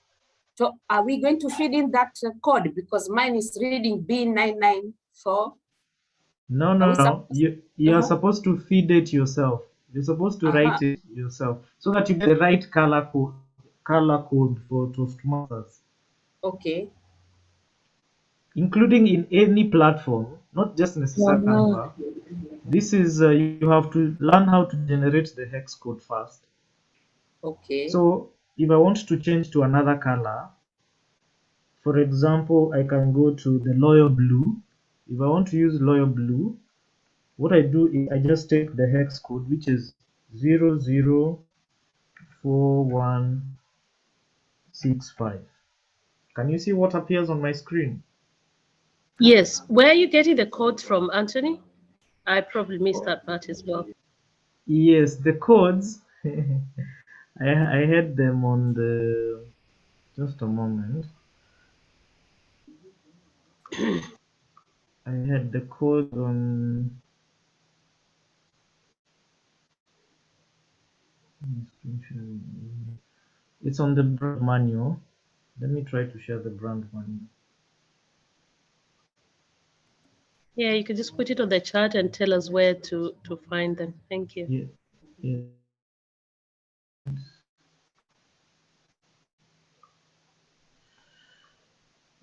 So, are we going to feed in that code because mine is reading B994? No. You are supposed to feed it yourself. You're supposed to write it yourself so that you get the right color code for Toastmasters. Okay. Including in any platform, not just necessarily Canva. This is you have to learn how to generate the hex code first. Okay. So if I want to change to another color, for example, I can go to the loyal blue. If I want to use loyal blue, what I do is I just take the hex code, which is 004165. Can you see what appears on my screen? Yes. Where are you getting the codes from, Anthony? I probably missed that part as well. Yes, the codes. I had them on the. Just a moment. I had the code on. It's on the brand manual. Let me try to share the brand manual. Yeah, you can just put it on the chat and tell us where to find them. Thank you. Yeah.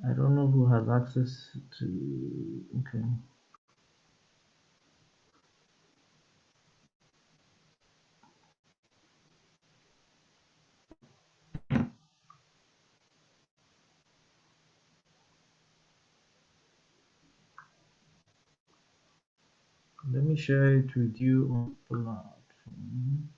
I don't know who has access to. Okay. Let me share it with you on platform.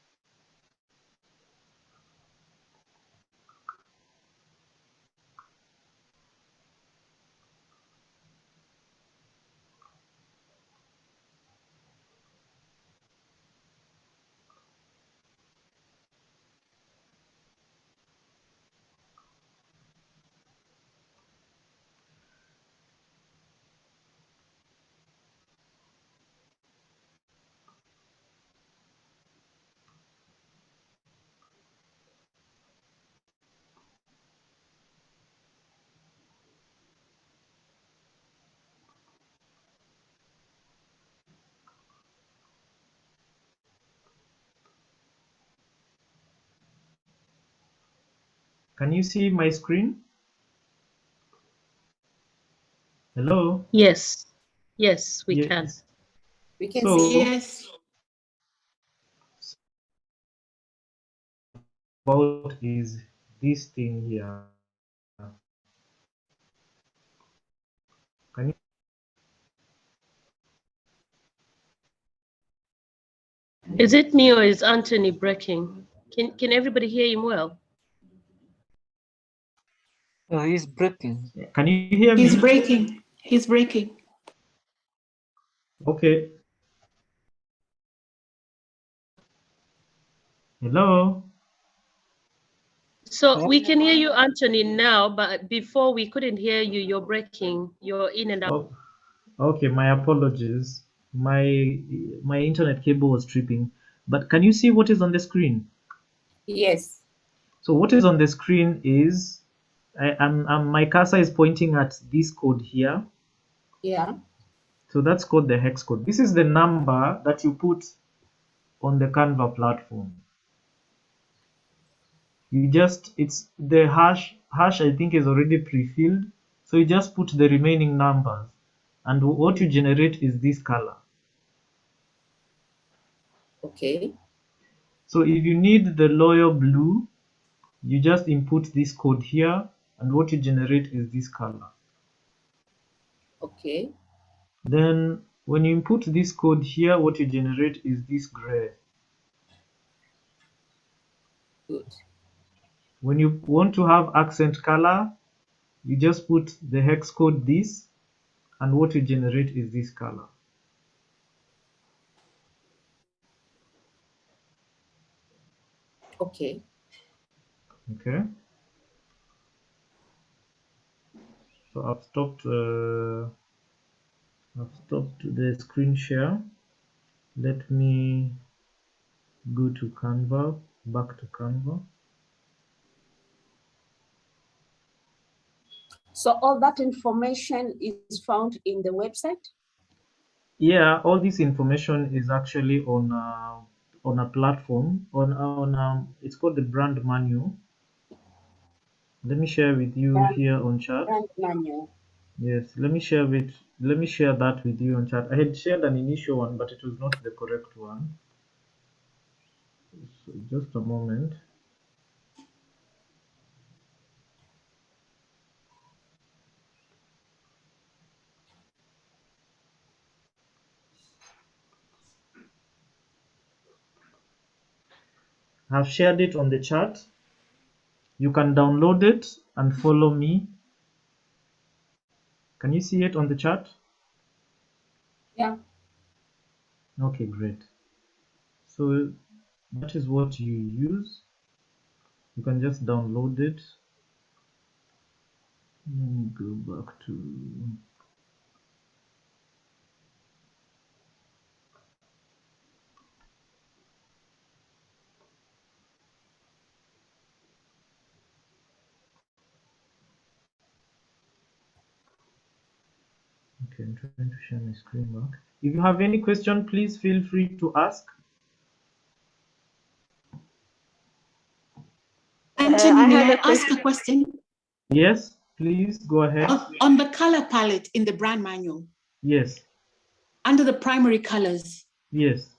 Can you see my screen? Hello? Yes. Yes, we can. Yes. We can So, see. Yes. about is this thing here. Can you? Is it me or is Anthony breaking? Can everybody hear him well? He's breaking. Can you hear me? He's breaking. He's breaking. Okay. Hello? So we can hear you, Anthony, now, but before we couldn't hear you. You're breaking. You're in and out. Oh, okay, my apologies. My internet cable was tripping. But can you see what is on the screen? Yes. So what is on the screen is my cursor is pointing at this code here. Yeah. So that's called the hex code. This is the number that you put on the Canva platform. You just, it's the hash I think is already pre-filled. So you just put the remaining numbers and what you generate is this color. Okay. So if you need the loyal blue, you just input this code here and what you generate is this color. Okay. Then when you input this code here, what you generate is this gray. Good. When you want to have accent color, you just put the hex code this and what you generate is this color. Okay. Okay. So I've stopped the screen share. Let me go to Canva, back to Canva. So all that information is found in the website? Yeah, all this information is actually on a platform it's called the brand manual. Let me share with you here on chat. Brand manual. Yes, let me share that with you on chat. I had shared an initial one, but it was not the correct one. So just a moment. I've shared it on the chat. You can download it and follow me. Can you see it on the chat? Yeah. Okay, great. So that is what you use. You can just download it. Let me go back to okay, I'm trying to share my screen back. If you have any question, please feel free to ask. Anthony, may I ask a question? Yes, please go ahead. On the color palette in the brand manual, Yes, under the primary colors, yes,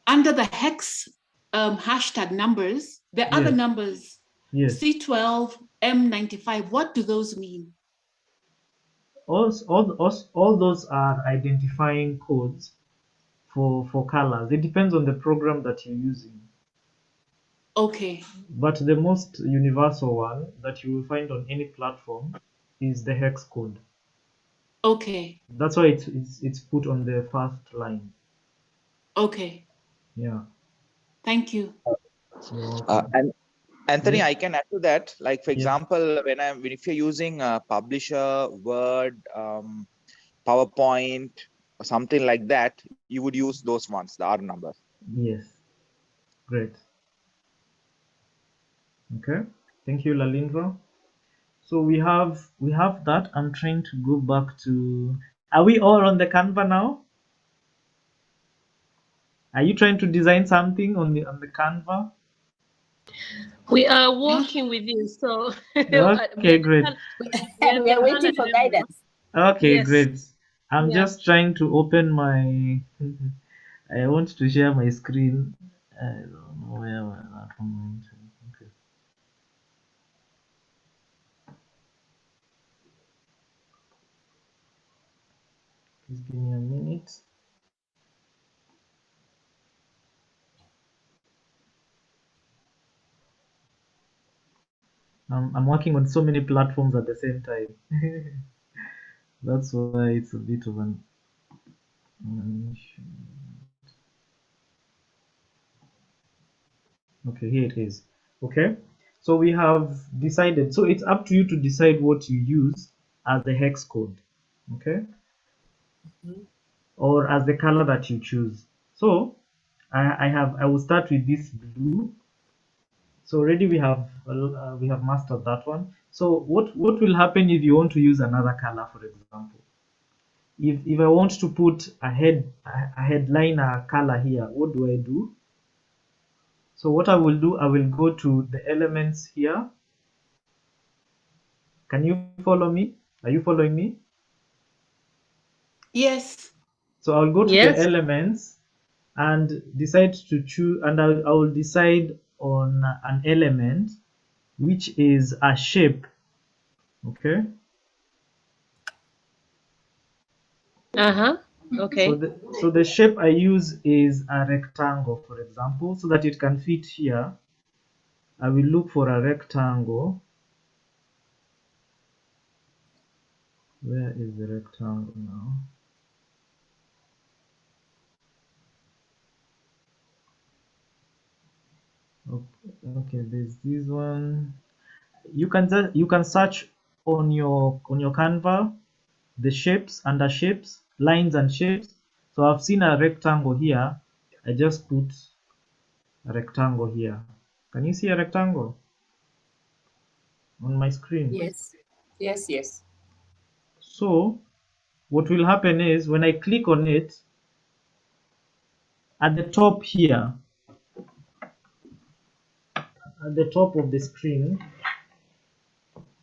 under the hex hashtag numbers, the other yes, numbers, yes. C12, M95, what do those mean? All those are identifying codes for colors. It depends on the program that you're using. Okay. But the most universal one that you will find on any platform is the hex code. Okay. That's why it's put on the first line. Okay. Yeah. Thank you. And Anthony, Yes. I can add to that. Like for Yes. example, if you're using Publisher, Word, PowerPoint, or something like that, you would use those ones, the R numbers. Yes. Great. Okay. Thank you, Lalindra. So we have that. I'm trying to go back to. Are we all on the Canva now? Are you trying to design something on the Canva? We are working with you, so Okay, great. We are waiting for guidance. Okay, Yes. great. I'm Yeah. just trying to open my. I want to share my screen. I don't know where that one went. Okay. Please give me a minute. I'm working on so many platforms at the same time. That's why it's a bit of an issue. Okay, here it is. Okay, so we have decided. So it's up to you to decide what you use as the hex code. Okay, or as the color that you choose. So I will start with this blue. So already we have mastered that one. So what will happen if you want to use another color, for example? If I want to put a headliner color here, what do I do? So what I will do, I will go to the elements here. Can you follow me? Are you following me? Yes. So I'll go to the Yes. elements and decide to choose, and I will decide on an element which is a shape. Okay. Okay. So the shape I use is a rectangle, for example, so that it can fit here. I will look for a rectangle. Where is the rectangle now? Okay, there's this one. You can search on your Canva the shapes, under shapes, lines and shapes. So I've seen a rectangle here. I just put a rectangle here. Can you see a rectangle on my screen? Yes. Yes. Yes. So what will happen is when I click on it, at the top here, at the top of the screen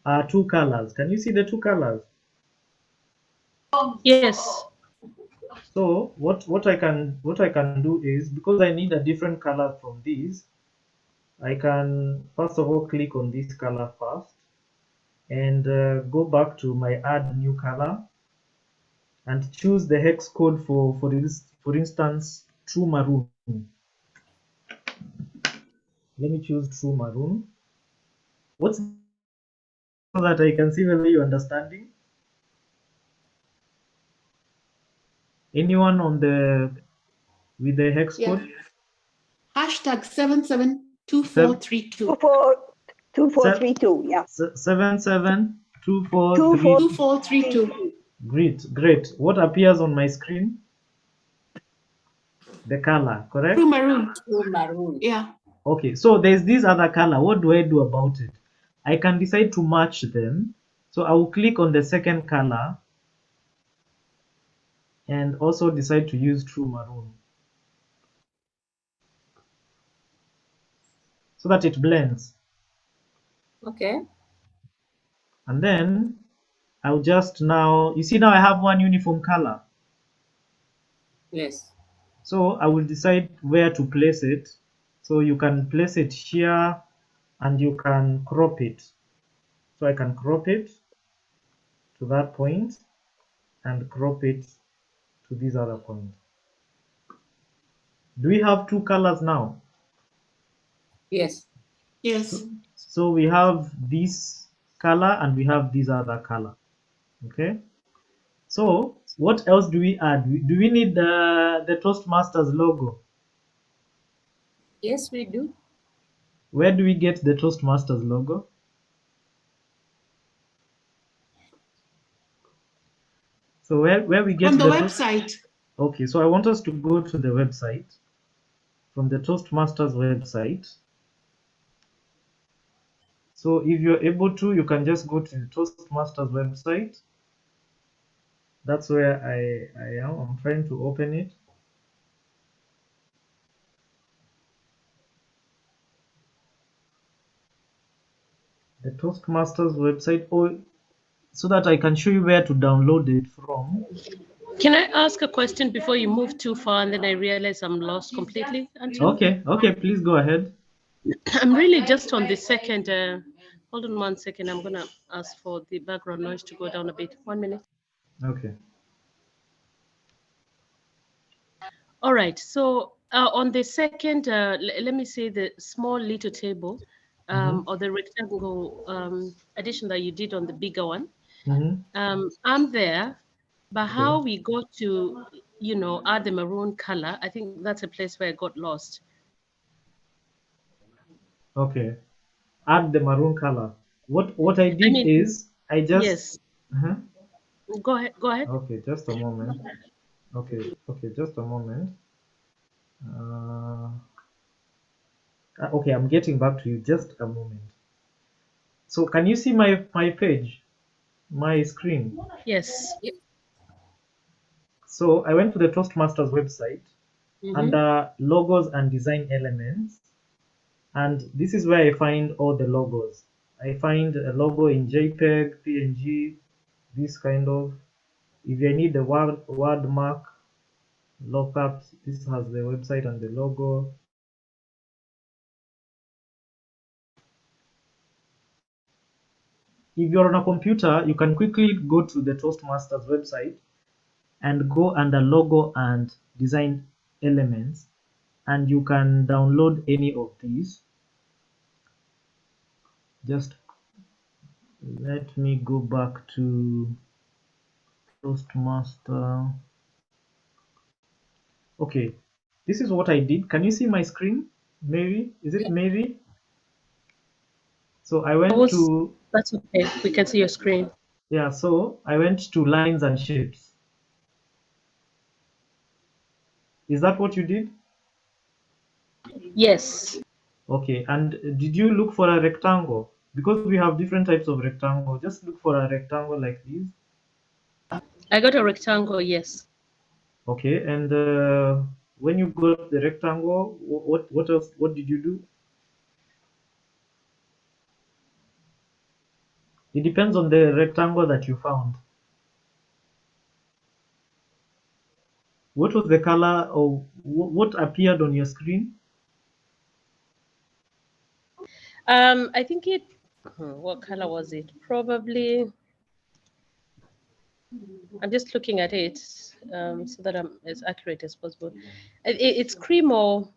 are two colors. Can you see the two colors? Yes. So what I can do is, because I need a different color from these, I can first of all click on this color first and go back to my add new color and choose the hex code for instance true maroon. Let me choose true maroon. What's so that I can see whether you're understanding? Anyone on the with the hex code? Hashtag 772432. 2432, yeah. 772432. 2432. Great. What appears on my screen? The color, correct? True maroon. True maroon. Yeah. Okay, so there's this other color. What do I do about it? I can decide to match them. So I will click on the second color and also decide to use true maroon so that it blends. Okay. And then I'll just now, you see now I have one uniform color. Yes. So I will decide where to place it. So you can place it here and you can crop it. So I can crop it to that point and crop it to this other point. Do we have two colors now? Yes. Yes. So we have this color and we have this other color. Okay. So what else do we add? Do we need the Toastmasters logo? Yes, we do. Where do we get the Toastmasters logo? So where we get on the website. Okay, so I want us to go to the website, from the Toastmasters website. So if you're able to, you can just go to the Toastmasters website. That's where I am. I'm trying to open it. Toastmasters website, or so that I can show you where to download it from. Can I ask a question before you move too far and then I realize I'm lost completely? Until Okay, please go ahead. I'm really just on the second. Hold on 1 second. I'm gonna ask for the background noise to go down a bit. 1 minute. Okay. All right. So on the second, let me say the small little table or the rectangle addition that you did on the bigger one. I'm there, but how we got to, add the maroon color, I think that's a place where I got lost. Okay. Add the maroon color. What I did is I just yes. Go ahead. Go ahead. Okay, just a moment. Okay, just a moment. Okay, I'm getting back to you. Just a moment. So can you see my page, my screen? Yes. So I went to the Toastmasters website under logos and design elements, and this is where I find all the logos. I find a logo in JPEG, PNG, this kind of. If I need the word mark lookups, this has the website and the logo. If you're on a computer, you can quickly go to the Toastmasters website and go under logo and design elements, and you can download any of these. Just let me go back to Toastmaster. Okay, this is what I did. Can you see my screen, Mary? Is it Mary? So I went to. That's okay. We can see your screen. Yeah, so I went to lines and shapes. Is that what you did? Yes. Okay, and did you look for a rectangle? Because we have different types of rectangle. Just look for a rectangle like this. I got a rectangle, yes. Okay, and when you got the rectangle, what else? What did you do? It depends on the rectangle that you found. What was the color of what appeared on your screen? I think it. What color was it? Probably. I'm just looking at it so that I'm as accurate as possible. It's cream or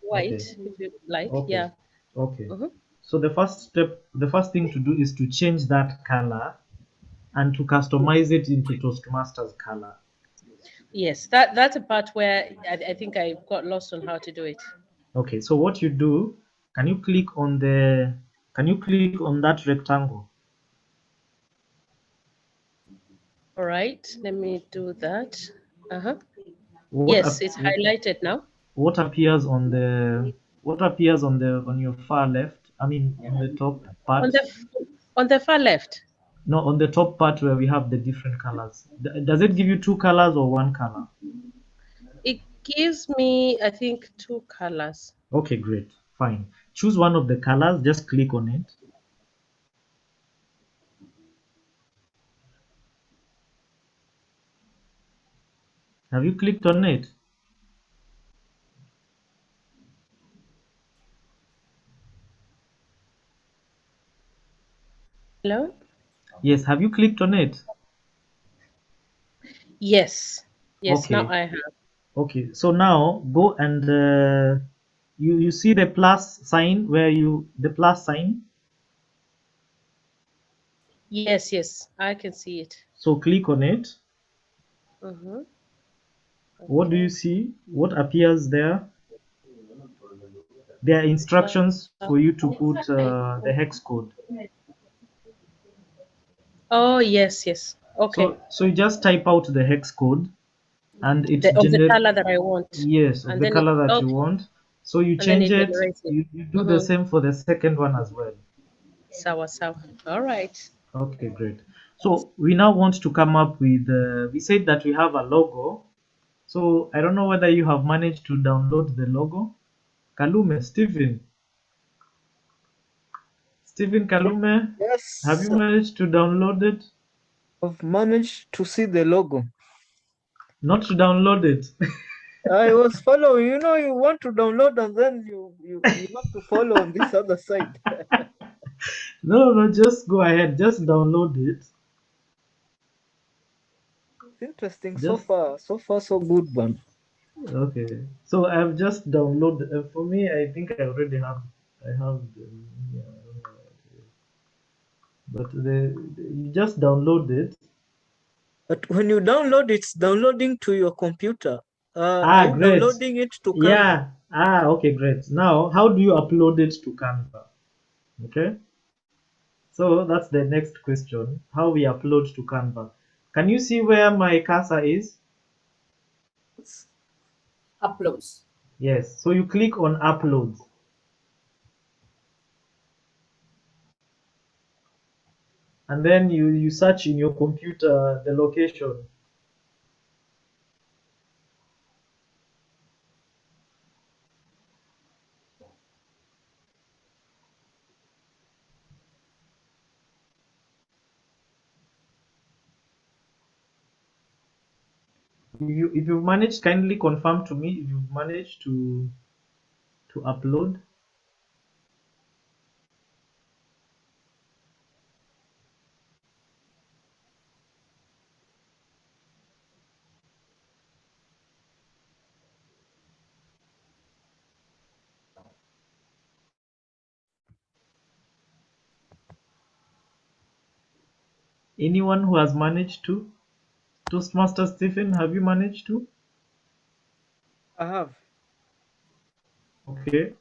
white, Okay. if you like. Okay. Yeah. Okay. So the first thing to do is to change that color and to customize it into Toastmasters color. Yes, that's a part where I think I got lost on how to do it. Okay, so what you do, can you click on that rectangle? All right, let me do that. Yes, it's highlighted now. What appears on your far left? I mean, on the top part. On the far left. No, on the top part where we have the different colors. Does it give you two colors or one color? It gives me, I think, two colors. Okay, great. Fine. Choose one of the colors. Just click on it. Have you clicked on it? Hello? Yes, have you clicked on it? Yes. Yes, Okay. now I have. Okay, so now go and you see the plus sign the plus sign? Yes, I can see it. So click on it. Okay. What do you see? What appears there? There are instructions for you to put the hex code. Oh, yes. Okay. So you just type out the hex code and it Of the color that I want. Yes, of And the then color that you want. So you and then change it it. generates it. You do the same for the second one as well. Sawa. All right. Okay, great. So we now want to come up with, we said that we have a logo. So I don't know whether you have managed to download the logo. Kalume, Stephen. Stephen Kalume, Yes. have you managed to download it? I've managed to see the logo. Not to download it. I was following. You know, you want to download and then you have to follow on this other side. No, just go ahead. Just download it. It's interesting so Just far. So far, so good, man. okay. So I've just downloaded. For me, I think I already have. I have. Yeah, I don't know. But you just download it. But when you download, it's downloading to your computer. Are you Great. downloading it to Canva? Yeah. Okay, great. Now, how do you upload it to Canva? Okay. So that's the next question. How we upload to Canva. Can you see where my cursor is? Uploads. Yes. So you click on uploads. And then you search in your computer the location. If you've managed, kindly confirm to me if you've managed to upload. Anyone who has managed to? Toastmaster Stephen, have you managed to? I have. Okay.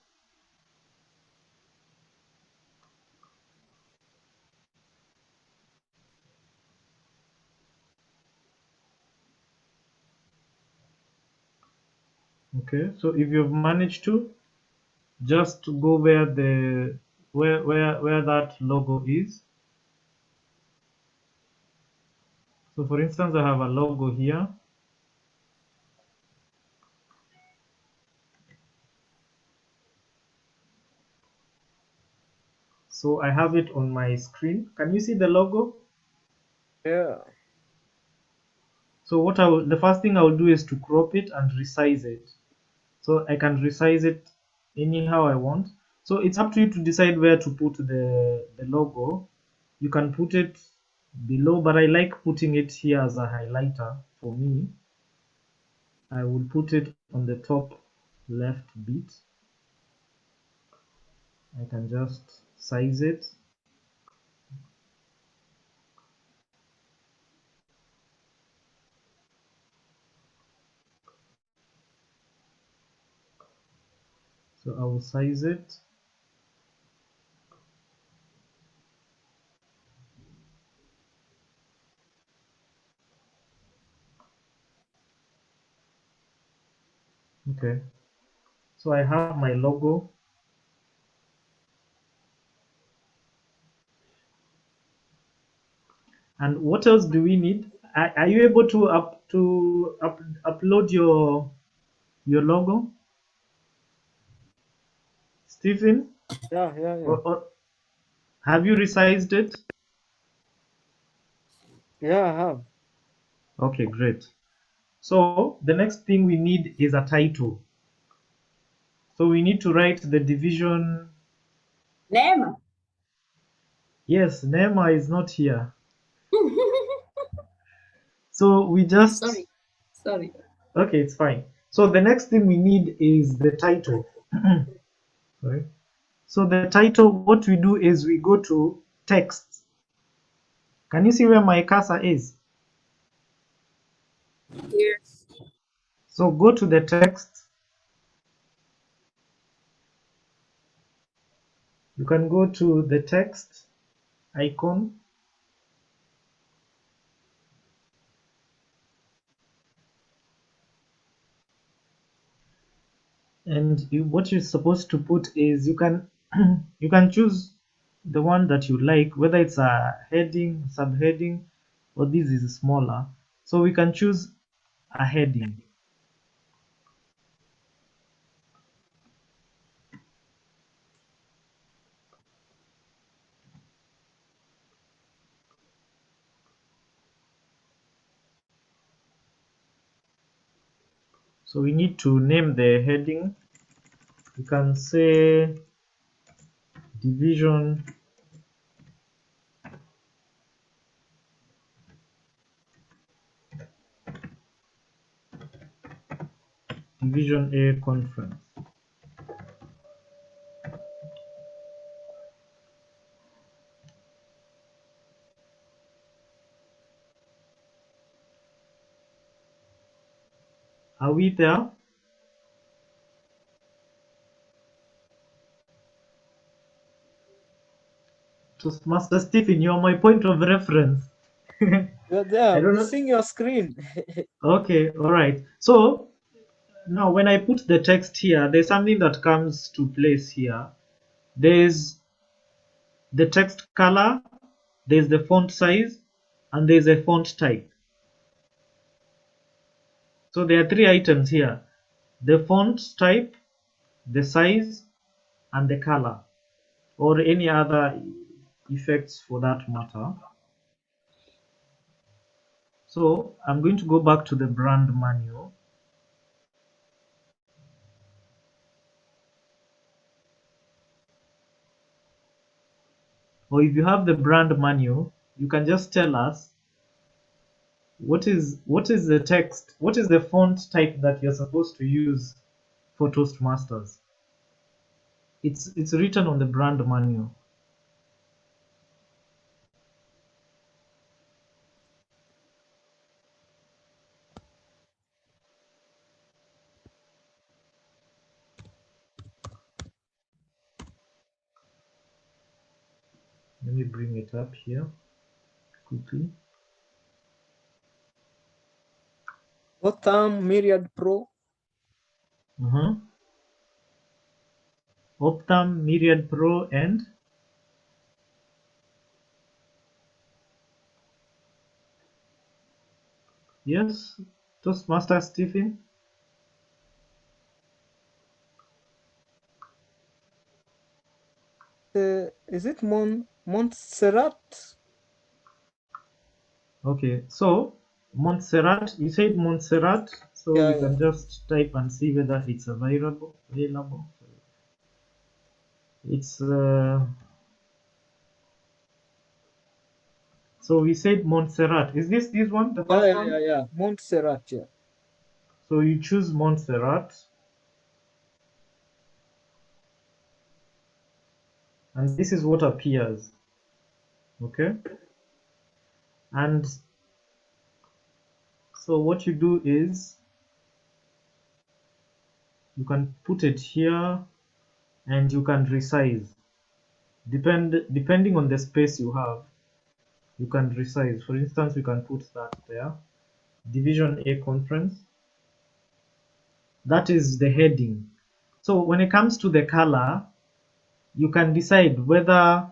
Okay. So if you've managed to, just go where that logo is. So for instance, I have a logo here. So I have it on my screen. Can you see the logo? Yeah. So the first thing I will do is to crop it and resize it. So I can resize it anyhow I want. So it's up to you to decide where to put the logo. You can put it below, but I like putting it here as a highlighter for me. I will put it on the top left bit. I can just size it. So I will size it. Okay. So I have my logo. And what else do we need? Are you able to upload your logo, Stephen? Yeah. Or have you resized it? Yeah, I have. Okay, great. So the next thing we need is a title. So we need to write the division. Name. Yes, Nema is not here. So we just. Sorry. Okay, it's fine. So the next thing we need is the title. Sorry. So the title, what we do is we go to text. Can you see where my cursor is? Yes. So go to the text. You can go to the text icon. And what you're supposed to put is you can you can choose the one that you like, whether it's a heading, subheading, or this is smaller. So we can choose a heading. So we need to name the heading. You can say division A conference. Are we there? Toastmaster Stephen, you're my point of reference. You're there. I don't We know. seeing your screen. Okay, all right. So now when I put the text here, there's something that comes to place here. There's the text color, there's the font size, and there's a font type. So there are three items here: the font type, the size, and the color, or any other effects for that matter. So I'm going to go back to the brand manual. Or if you have the brand manual, you can just tell us what is the text, what is the font type that you're supposed to use for Toastmasters. It's written on the brand manual. Let me bring it up here quickly. Optam Myriad Pro. Optam, Myriad Pro, and yes, Toastmaster Stephen. Is it Montserrat? Okay, so Montserrat, you said Montserrat, so Yeah, we can just type and see whether it's available. It's so we said Montserrat. Is this one, the first one? Yeah. Montserrat, yeah. So you choose Montserrat. And this is what appears. Okay. And so what you do is you can put it here and you can resize. Depending on the space you have, you can resize. For instance, we can put that there. Division A conference. That is the heading. So when it comes to the color, you can decide whether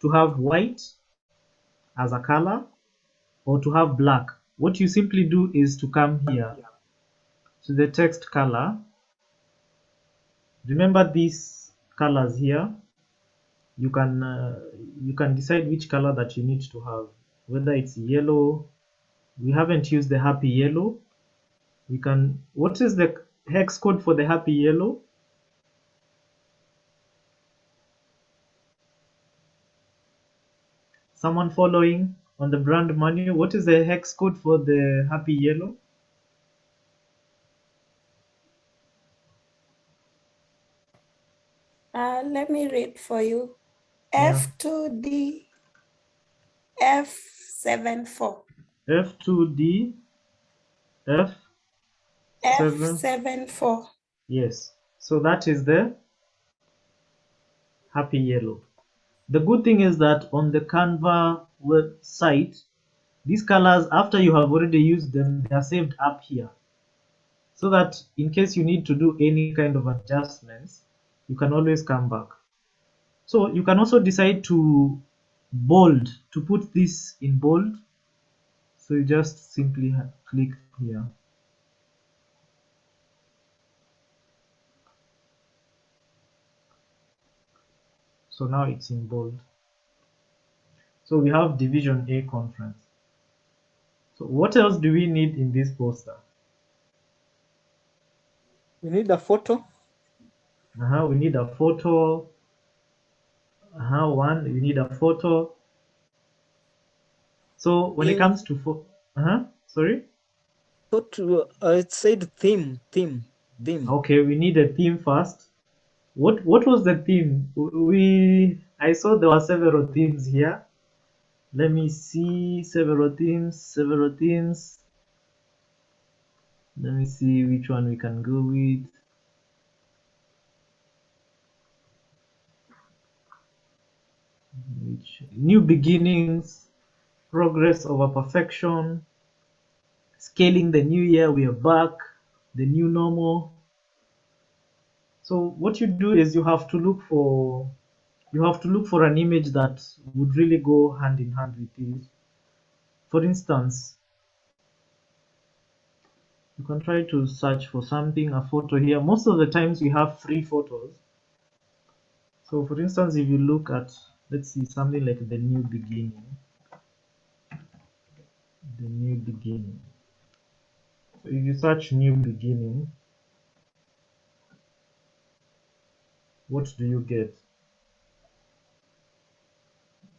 to have white as a color or to have black. What you simply do is to come here to the text color. Remember these colors here. You can decide which color that you need to have, whether it's yellow. We haven't used the happy yellow. We can, what is the hex code for the happy yellow? Someone following on the brand manual, what is the hex code for the happy yellow? Let me read for you. Yeah. F2D F74. F2D F74. Yes. So that is the happy yellow. The good thing is that on the Canva website, these colors, after you have already used them, they are saved up here. So that in case you need to do any kind of adjustments, you can always come back. So you can also decide to bold, to put this in bold. So you just simply click here. So now it's in bold. So we have Division A conference. So what else do we need in this poster? We need a photo. We need a photo. We need a photo. So when it comes to sorry. It said theme. Okay, we need a theme first. What was the theme? I saw there were several themes here. Let me see several themes. Let me see which one we can go with. New beginnings, progress over perfection, scaling the new year, we are back, the new normal. So what you do is you have to look for an image that would really go hand in hand with this. For instance, you can try to search for something, a photo here. Most of the times we have free photos. So for instance, if you look at, let's see, something like the new beginning. The new beginning. So if you search new beginning, what do you get?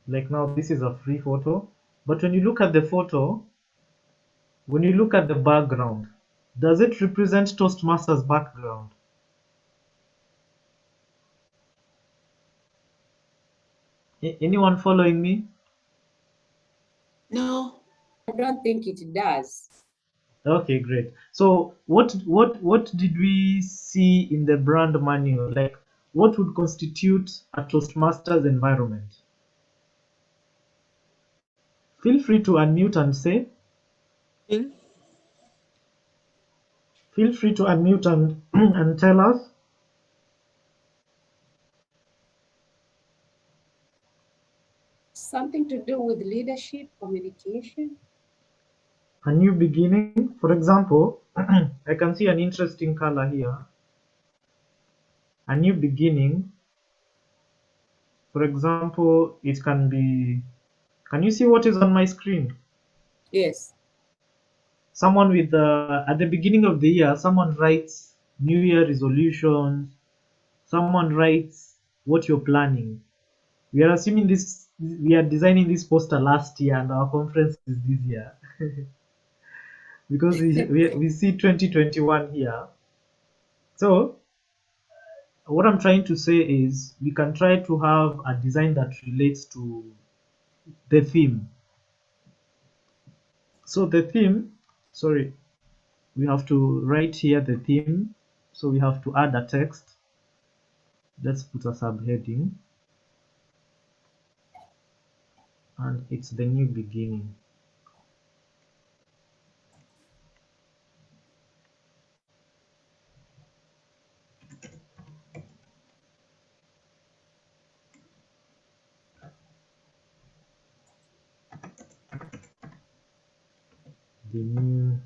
Like now, this is a free photo, but when you look at the photo, when you look at the background, does it represent Toastmasters background? Anyone following me? No, I don't think it does. Okay, great. So what did we see in the brand manual? Like what would constitute a Toastmasters environment? Feel free to unmute and say. Feel free to unmute and, and tell us. Something to do with leadership, communication. A new beginning. For example, I can see an interesting color here. A new beginning. For example, it can be, can you see what is on my screen? Yes. Someone with, at the beginning of the year, someone writes New Year resolutions, someone writes what you're planning. We are assuming this, we are designing this poster last year and our conference is this year. Because we see 2021 here. So what I'm trying to say is we can try to have a design that relates to the theme. So the theme, sorry, we have to write here the theme. So we have to add a text. Let's put a subheading. And it's the new beginning. The new.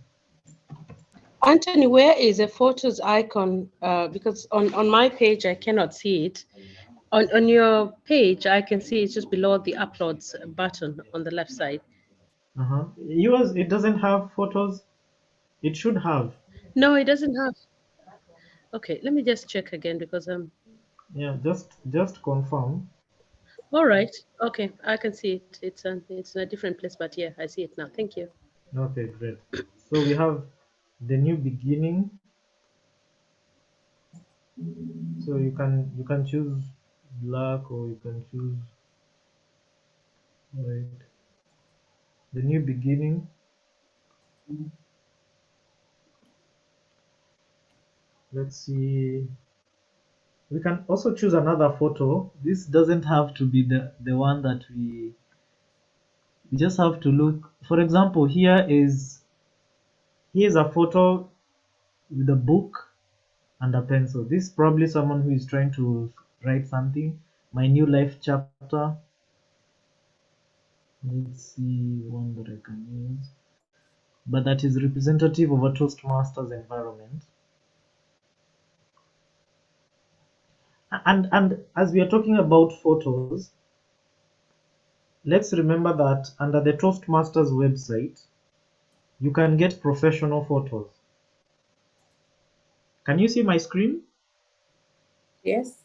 Anthony, where is a photos icon? Because on my page, I cannot see it. On your page, I can see it's just below the uploads button on the left side. Yours, it doesn't have photos. It should have. No, it doesn't have. Okay, let me just check again because Yeah, just confirm. All right. Okay, I can see it. It's in a different place, but yeah, I see it now. Thank you. Okay, great. So we have the new beginning. So you can choose black or you can choose right. The new beginning. Let's see. We can also choose another photo. This doesn't have to be the one that we just have to look. For example, here's a photo with a book and a pencil. This is probably someone who is trying to write something. My new life chapter. Let's see one that I can use. But that is representative of a Toastmasters environment. And as we are talking about photos, let's remember that under the Toastmasters website, you can get professional photos. Can you see my screen? Yes.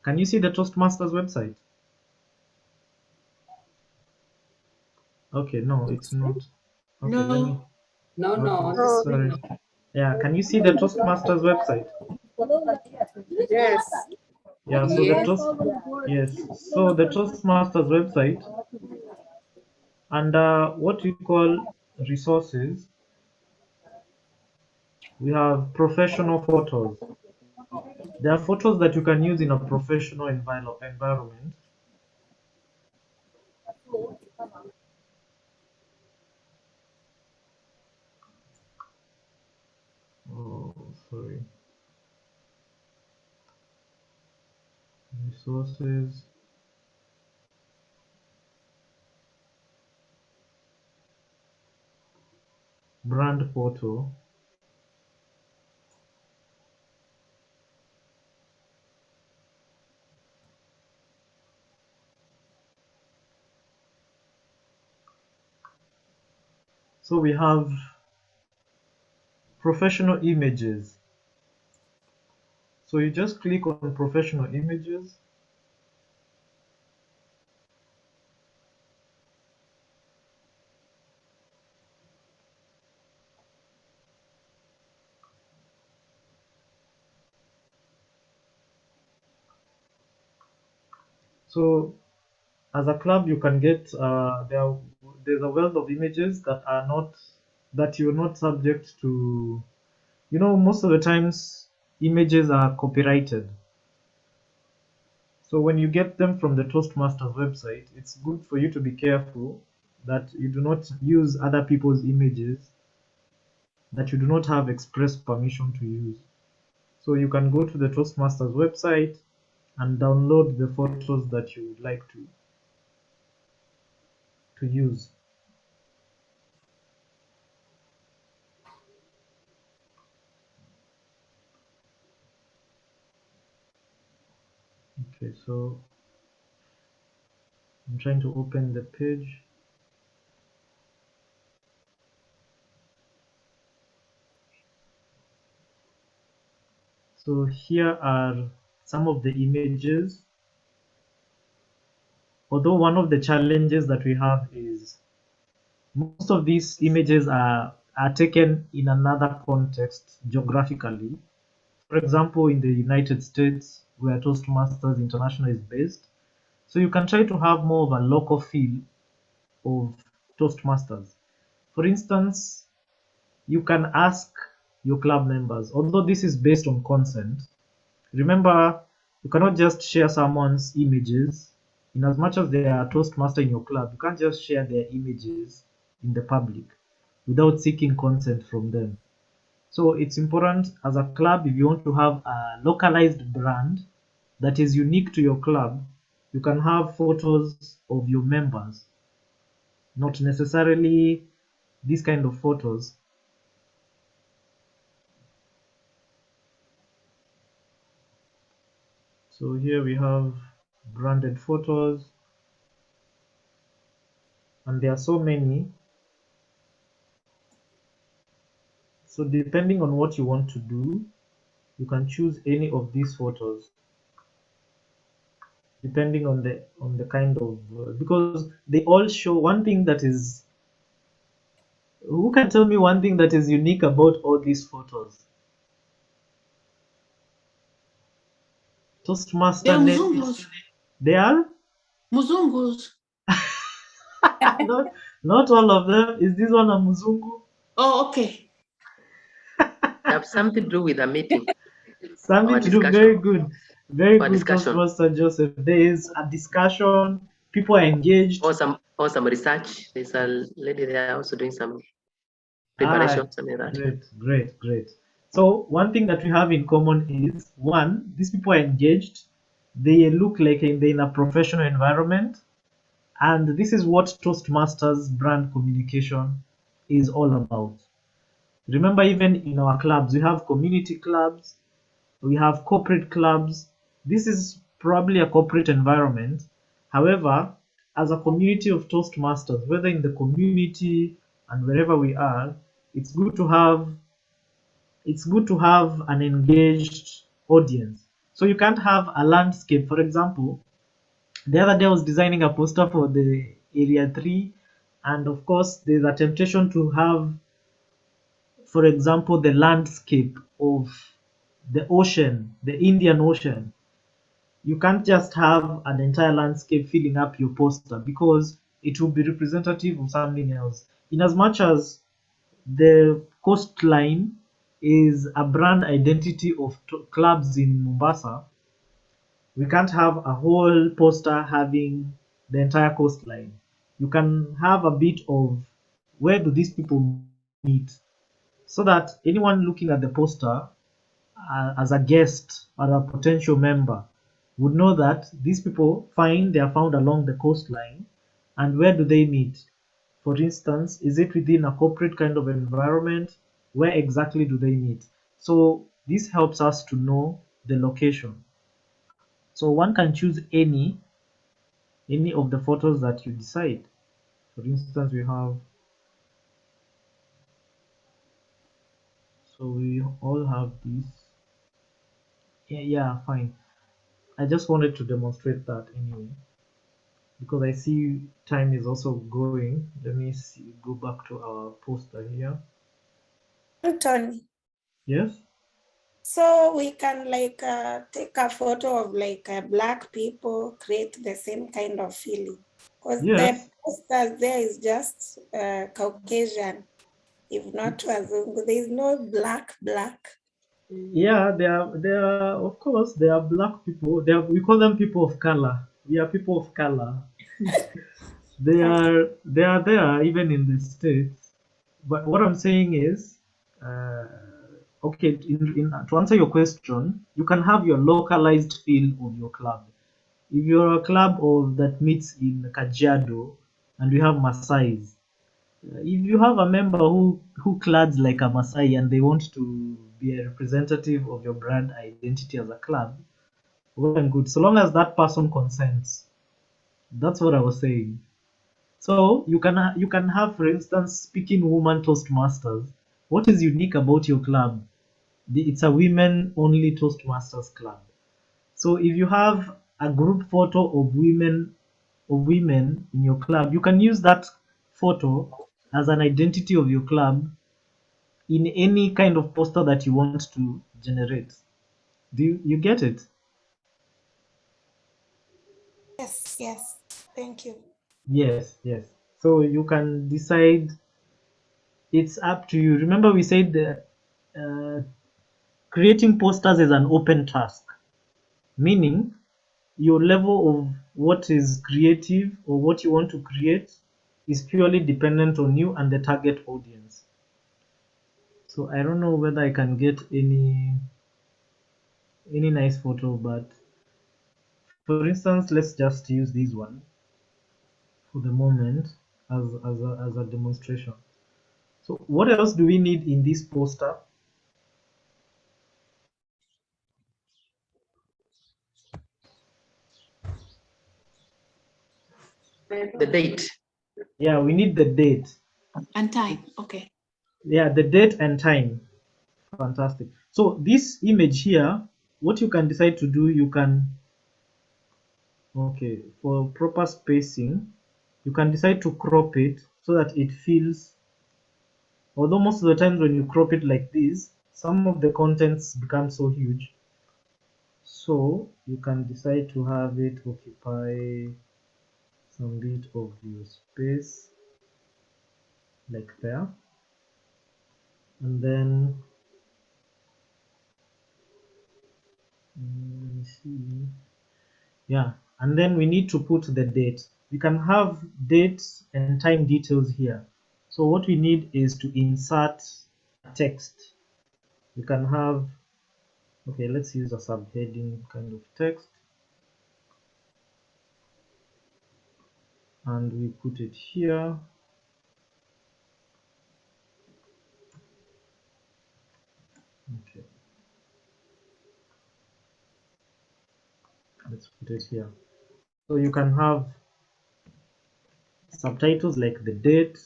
Can you see the Toastmasters website? Okay, no, it's not. Okay, let me. No, no, Okay, on the sorry. screen. Yeah, can you see the Toastmasters website? Yes. Yeah, so Yes. so the Toastmasters website, under what we call resources, we have professional photos. There are photos that you can use in a professional environment. Oh, sorry. Resources. Brand photo. So we have professional images. So you just click on professional images. So as a club, you can get there's a wealth of images that you're not subject to. Most of the times images are copyrighted. So when you get them from the Toastmasters website, it's good for you to be careful that you do not use other people's images that you do not have express permission to use. So you can go to the Toastmasters website and download the photos that you would like to use. Okay, so I'm trying to open the page. So here are some of the images. Although one of the challenges that we have is most of these images are taken in another context geographically. For example, in the United States, where Toastmasters International is based. So you can try to have more of a local feel of Toastmasters. For instance, you can ask your club members, although this is based on consent. Remember, you cannot just share someone's images. In as much as they are a Toastmaster in your club, you can't just share their images in the public without seeking consent from them. So it's important as a club, if you want to have a localized brand that is unique to your club, you can have photos of your members, not necessarily these kind of photos. So here we have branded photos, and there are so many. So depending on what you want to do, you can choose any of these photos depending on the kind of because they all show one thing that is. Who can tell me one thing that is unique about all these photos? Toastmaster They're net. Muzungus. They are Muzungus. not all of them. Is this one a Muzungu? Oh, okay. Have something to do with a meeting. Something Our to do. discussion. Very Our good, discussion. Toastmaster Joseph. There is a discussion. People are engaged. Or some research. There's a lady there also doing some preparation, something like that. Great. So one thing that we have in common is one, these people are engaged. They look like they're in a professional environment, and this is what Toastmasters brand communication is all about. Remember, even in our clubs, we have community clubs, we have corporate clubs. This is probably a corporate environment. However, as a community of Toastmasters, whether in the community and wherever we are, it's good to have it's good to have an engaged audience. So you can't have a landscape, for example. The other day I was designing a poster for the area 3, and of course there's a temptation to have, for example, the landscape of the ocean, the Indian Ocean. You can't just have an entire landscape filling up your poster because it will be representative of something else. In as much as the coastline is a brand identity of clubs in Mombasa, we can't have a whole poster having the entire coastline. You can have a bit of where do these people meet, so that anyone looking at the poster as a guest or a potential member would know that these people they are found along the coastline, and where do they meet? For instance, is it within a corporate kind of environment? Where exactly do they meet? So this helps us to know the location. So one can choose any of the photos that you decide. For instance, we have, so we all have this. Yeah, fine. I just wanted to demonstrate that anyway, because I see time is also going. Let me see, go back to our poster here. Anthony, Yes. so we can like take a photo of like black people, create the same kind of feeling. Because Yes. the posters there is just Caucasian, if not Wazungu. There is no black. Yeah, they are of course they are black people. We call them people of color. We are people of color. They are there even in the States. But what I'm saying is, uh, okay, to answer your question, you can have your localized feel of your club. If you're a club that meets in Kajiado and you have Maasais, if you have a member who clads like a Maasai and they want to be a representative of your brand identity as a club, well and good. So long as that person consents. That's what I was saying. So you can have, for instance, speaking woman Toastmasters. What is unique about your club? It's a women only Toastmasters club. So if you have a group photo of women in your club, you can use that photo as an identity of your club in any kind of poster that you want to generate. Do you get it? Yes. Thank you. Yes. So you can decide. It's up to you. Remember, we said creating posters is an open task, meaning your level of what is creative or what you want to create is purely dependent on you and the target audience. So I don't know whether I can get any nice photo, but for instance, let's just use this one for the moment as a demonstration. So what else do we need in this poster? The date. Yeah, we need the date. And time. Okay. Yeah, the date and time. Fantastic. So this image here, what you can decide to do, you can, okay, for proper spacing, you can decide to crop it so that it feels, although most of the times when you crop it like this, some of the contents become so huge. So you can decide to have it occupy some bit of your space like there. And then let me see. Yeah, and then we need to put the date. We can have dates and time details here. So what we need is to insert text. We can have, okay, let's use a subheading kind of text. And we put it here. Okay. Let's put it here. So you can have subtitles like the date.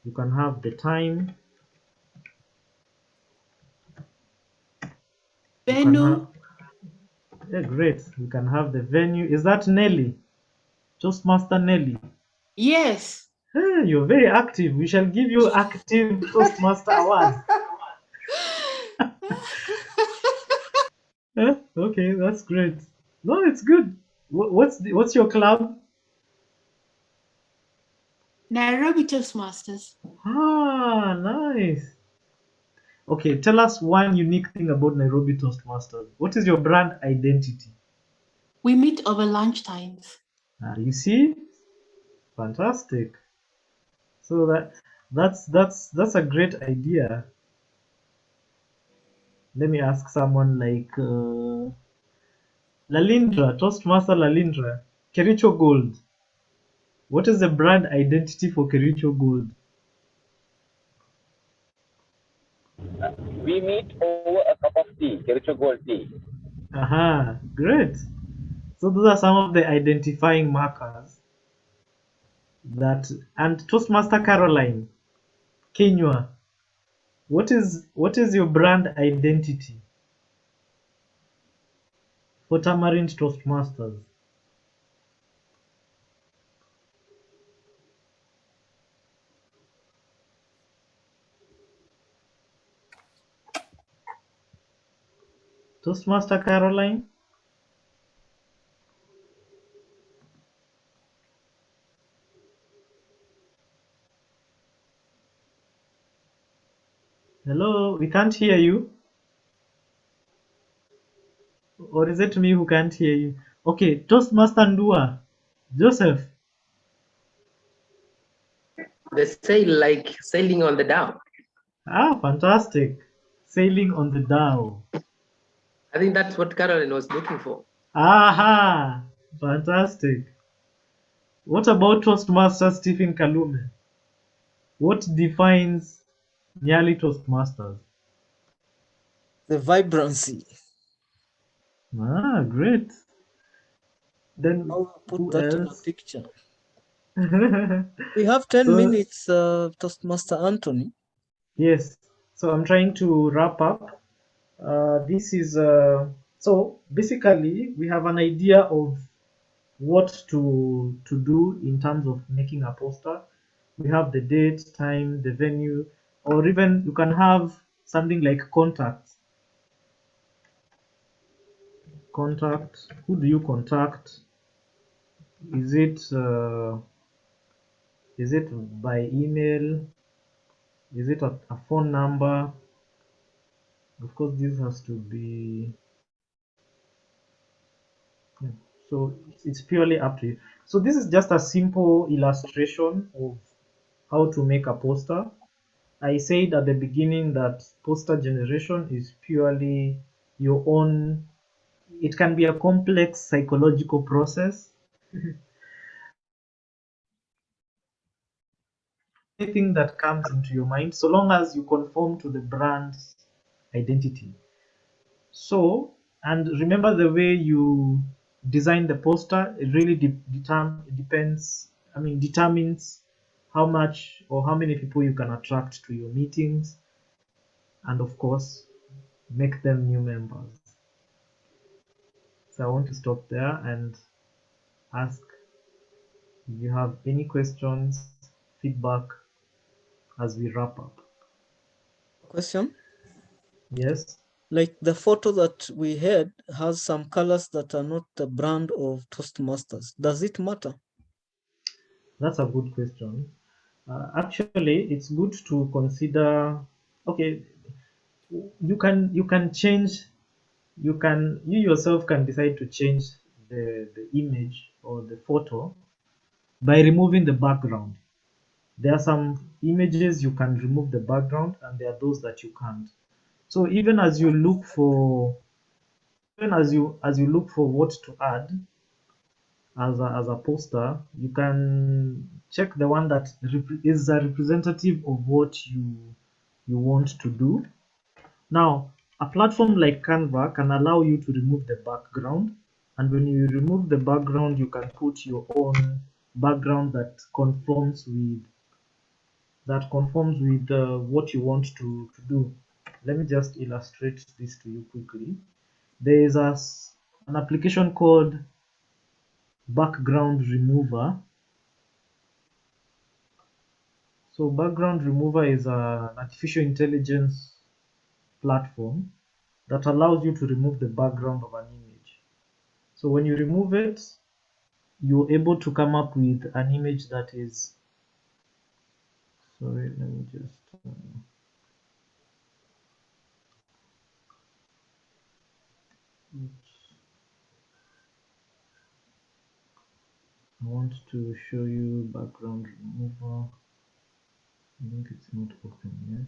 You can have the time. Venue. Yeah, great. We can have the venue. Is that Nelly? Toastmaster Nelly. Yes. Hey, you're very active. We shall give you active Toastmaster award. Okay, that's great. No, it's good. What's your club? Nairobi Toastmasters. Ah, nice. Okay, tell us one unique thing about Nairobi Toastmasters. What is your brand identity? We meet over lunch times. You see? Fantastic. So that's a great idea. Let me ask someone like Lalindra, Toastmaster Lalindra, Kericho Gold. What is the brand identity for Kericho Gold? We meet over a cup of tea, Kericho Gold tea. Aha, great. So those are some of the identifying markers that. And Toastmaster Caroline, Kenywa, what is your brand identity for Tamarind Toastmasters? Toastmaster Caroline? Hello, we can't hear you. Or is it me who can't hear you? Okay, Toastmaster Ndua, Joseph. They say like sailing on the Dow. Ah, fantastic. Sailing on the Dow. I think that's what Caroline was looking for. Aha, fantastic. What about Toastmaster Stephen Kalume? What defines Nyali Toastmasters? The vibrancy. Ah, great. Then I'll put who that in a else? picture. We have 10 So, minutes, Toastmaster Anthony. yes, so I'm trying to wrap up. This is so basically we have an idea of what to do in terms of making a poster. We have the date, time, the venue, or even you can have something like contact. Contact. Who do you contact? Is it by email? Is it a phone number? Of course, this has to be. Yeah. So it's purely up to you. So this is just a simple illustration of how to make a poster. I said at the beginning that poster generation is purely your own. It can be a complex psychological process. Anything that comes into your mind, so long as you conform to the brand's identity. So, and remember the way you design the poster, it really determines how much or how many people you can attract to your meetings, and of course, make them new members. So I want to stop there and ask if you have any questions, feedback as we wrap up. Question? Yes. Like the photo that we had has some colors that are not the brand of Toastmasters. Does it matter? That's a good question. Actually, it's good to consider. Okay, you can change. You yourself can decide to change the image or the photo by removing the background. There are some images you can remove the background, and there are those that you can't. So even as you look for what to add as a poster, you can check the one that is a representative of what you want to do. Now, a platform like Canva can allow you to remove the background, and when you remove the background, you can put your own background that conforms with what you want to do. Let me just illustrate this to you quickly. there is an application called Background Remover. So Background Remover is an artificial intelligence platform that allows you to remove the background of an image. So when you remove it, you're able to come up with an image that is, sorry, let me just, oops. I want to show you background remover. I think it's not open yet.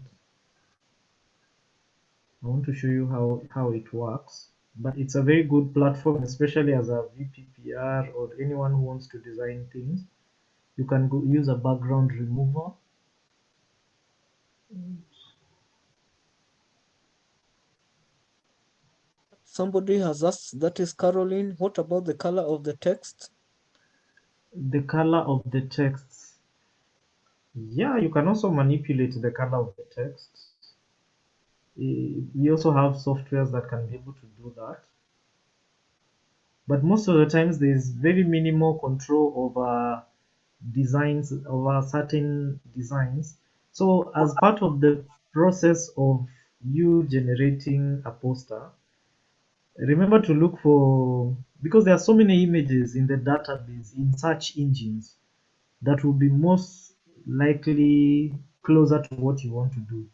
I want to show you how it works, but it's a very good platform, especially as a Vppr or anyone who wants to design things. You can go use a background remover. Somebody has asked, that is Caroline, what about the color of the text? The color of the text. Yeah, you can also manipulate the color of the text. We also have softwares that can be able to do that. But most of the times there's very minimal control over designs, over certain designs. So as part of the process of you generating a poster, remember to look for, because there are so many images in the database in search engines that will be most likely closer to what you want to do.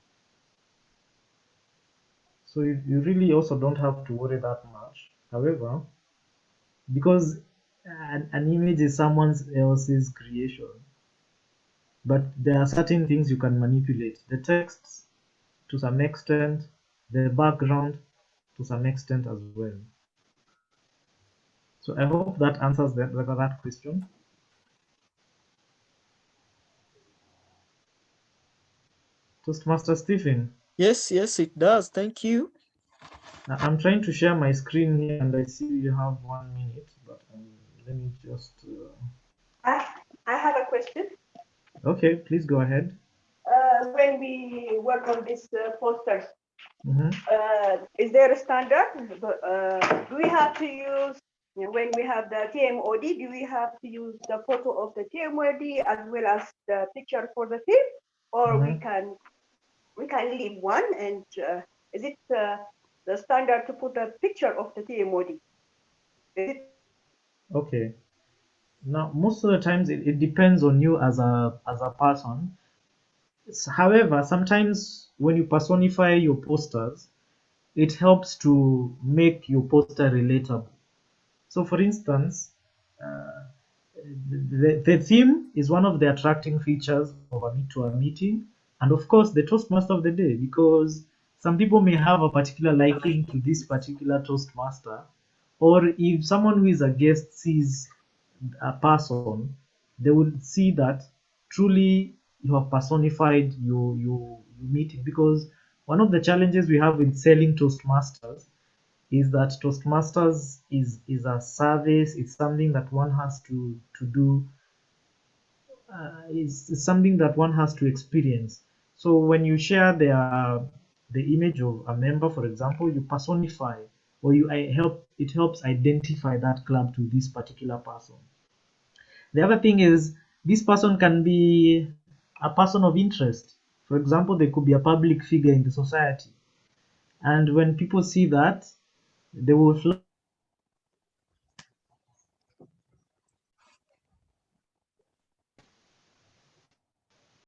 So you really also don't have to worry that much. However, because an image is someone else's creation, but there are certain things you can manipulate. The text to some extent, the background to some extent as well. So I hope that answers that question. Toastmaster Stephen. Yes, it does. Thank you. I'm trying to share my screen here and I see you have 1 minute, but let me just... I have a question. Okay, please go ahead. When we work on these posters, Mhm. is there a standard? Do we have to use, when we have the TMOD, do we have to use the photo of the TMOD as well as the picture for the theme? Or we can leave one, and is it the standard to put a picture of the TMOD? Is it? Okay. Now, most of the times it depends on you as a person. However, sometimes when you personify your posters, it helps to make your poster relatable. So for instance, the theme is one of the attracting features of a meeting, and of course the Toastmaster of the day, because some people may have a particular liking to this particular Toastmaster, or if someone who is a guest sees a person, they will see that truly you have personified your meeting. Because one of the challenges we have in selling Toastmasters is that Toastmasters is a service. It's something that one has to do. Is something that one has to experience. So when you share the image of a member, for example, you personify, or it helps identify that club to this particular person. The other thing is, this person can be a person of interest. For example, they could be a public figure in the society, and when people see that, they will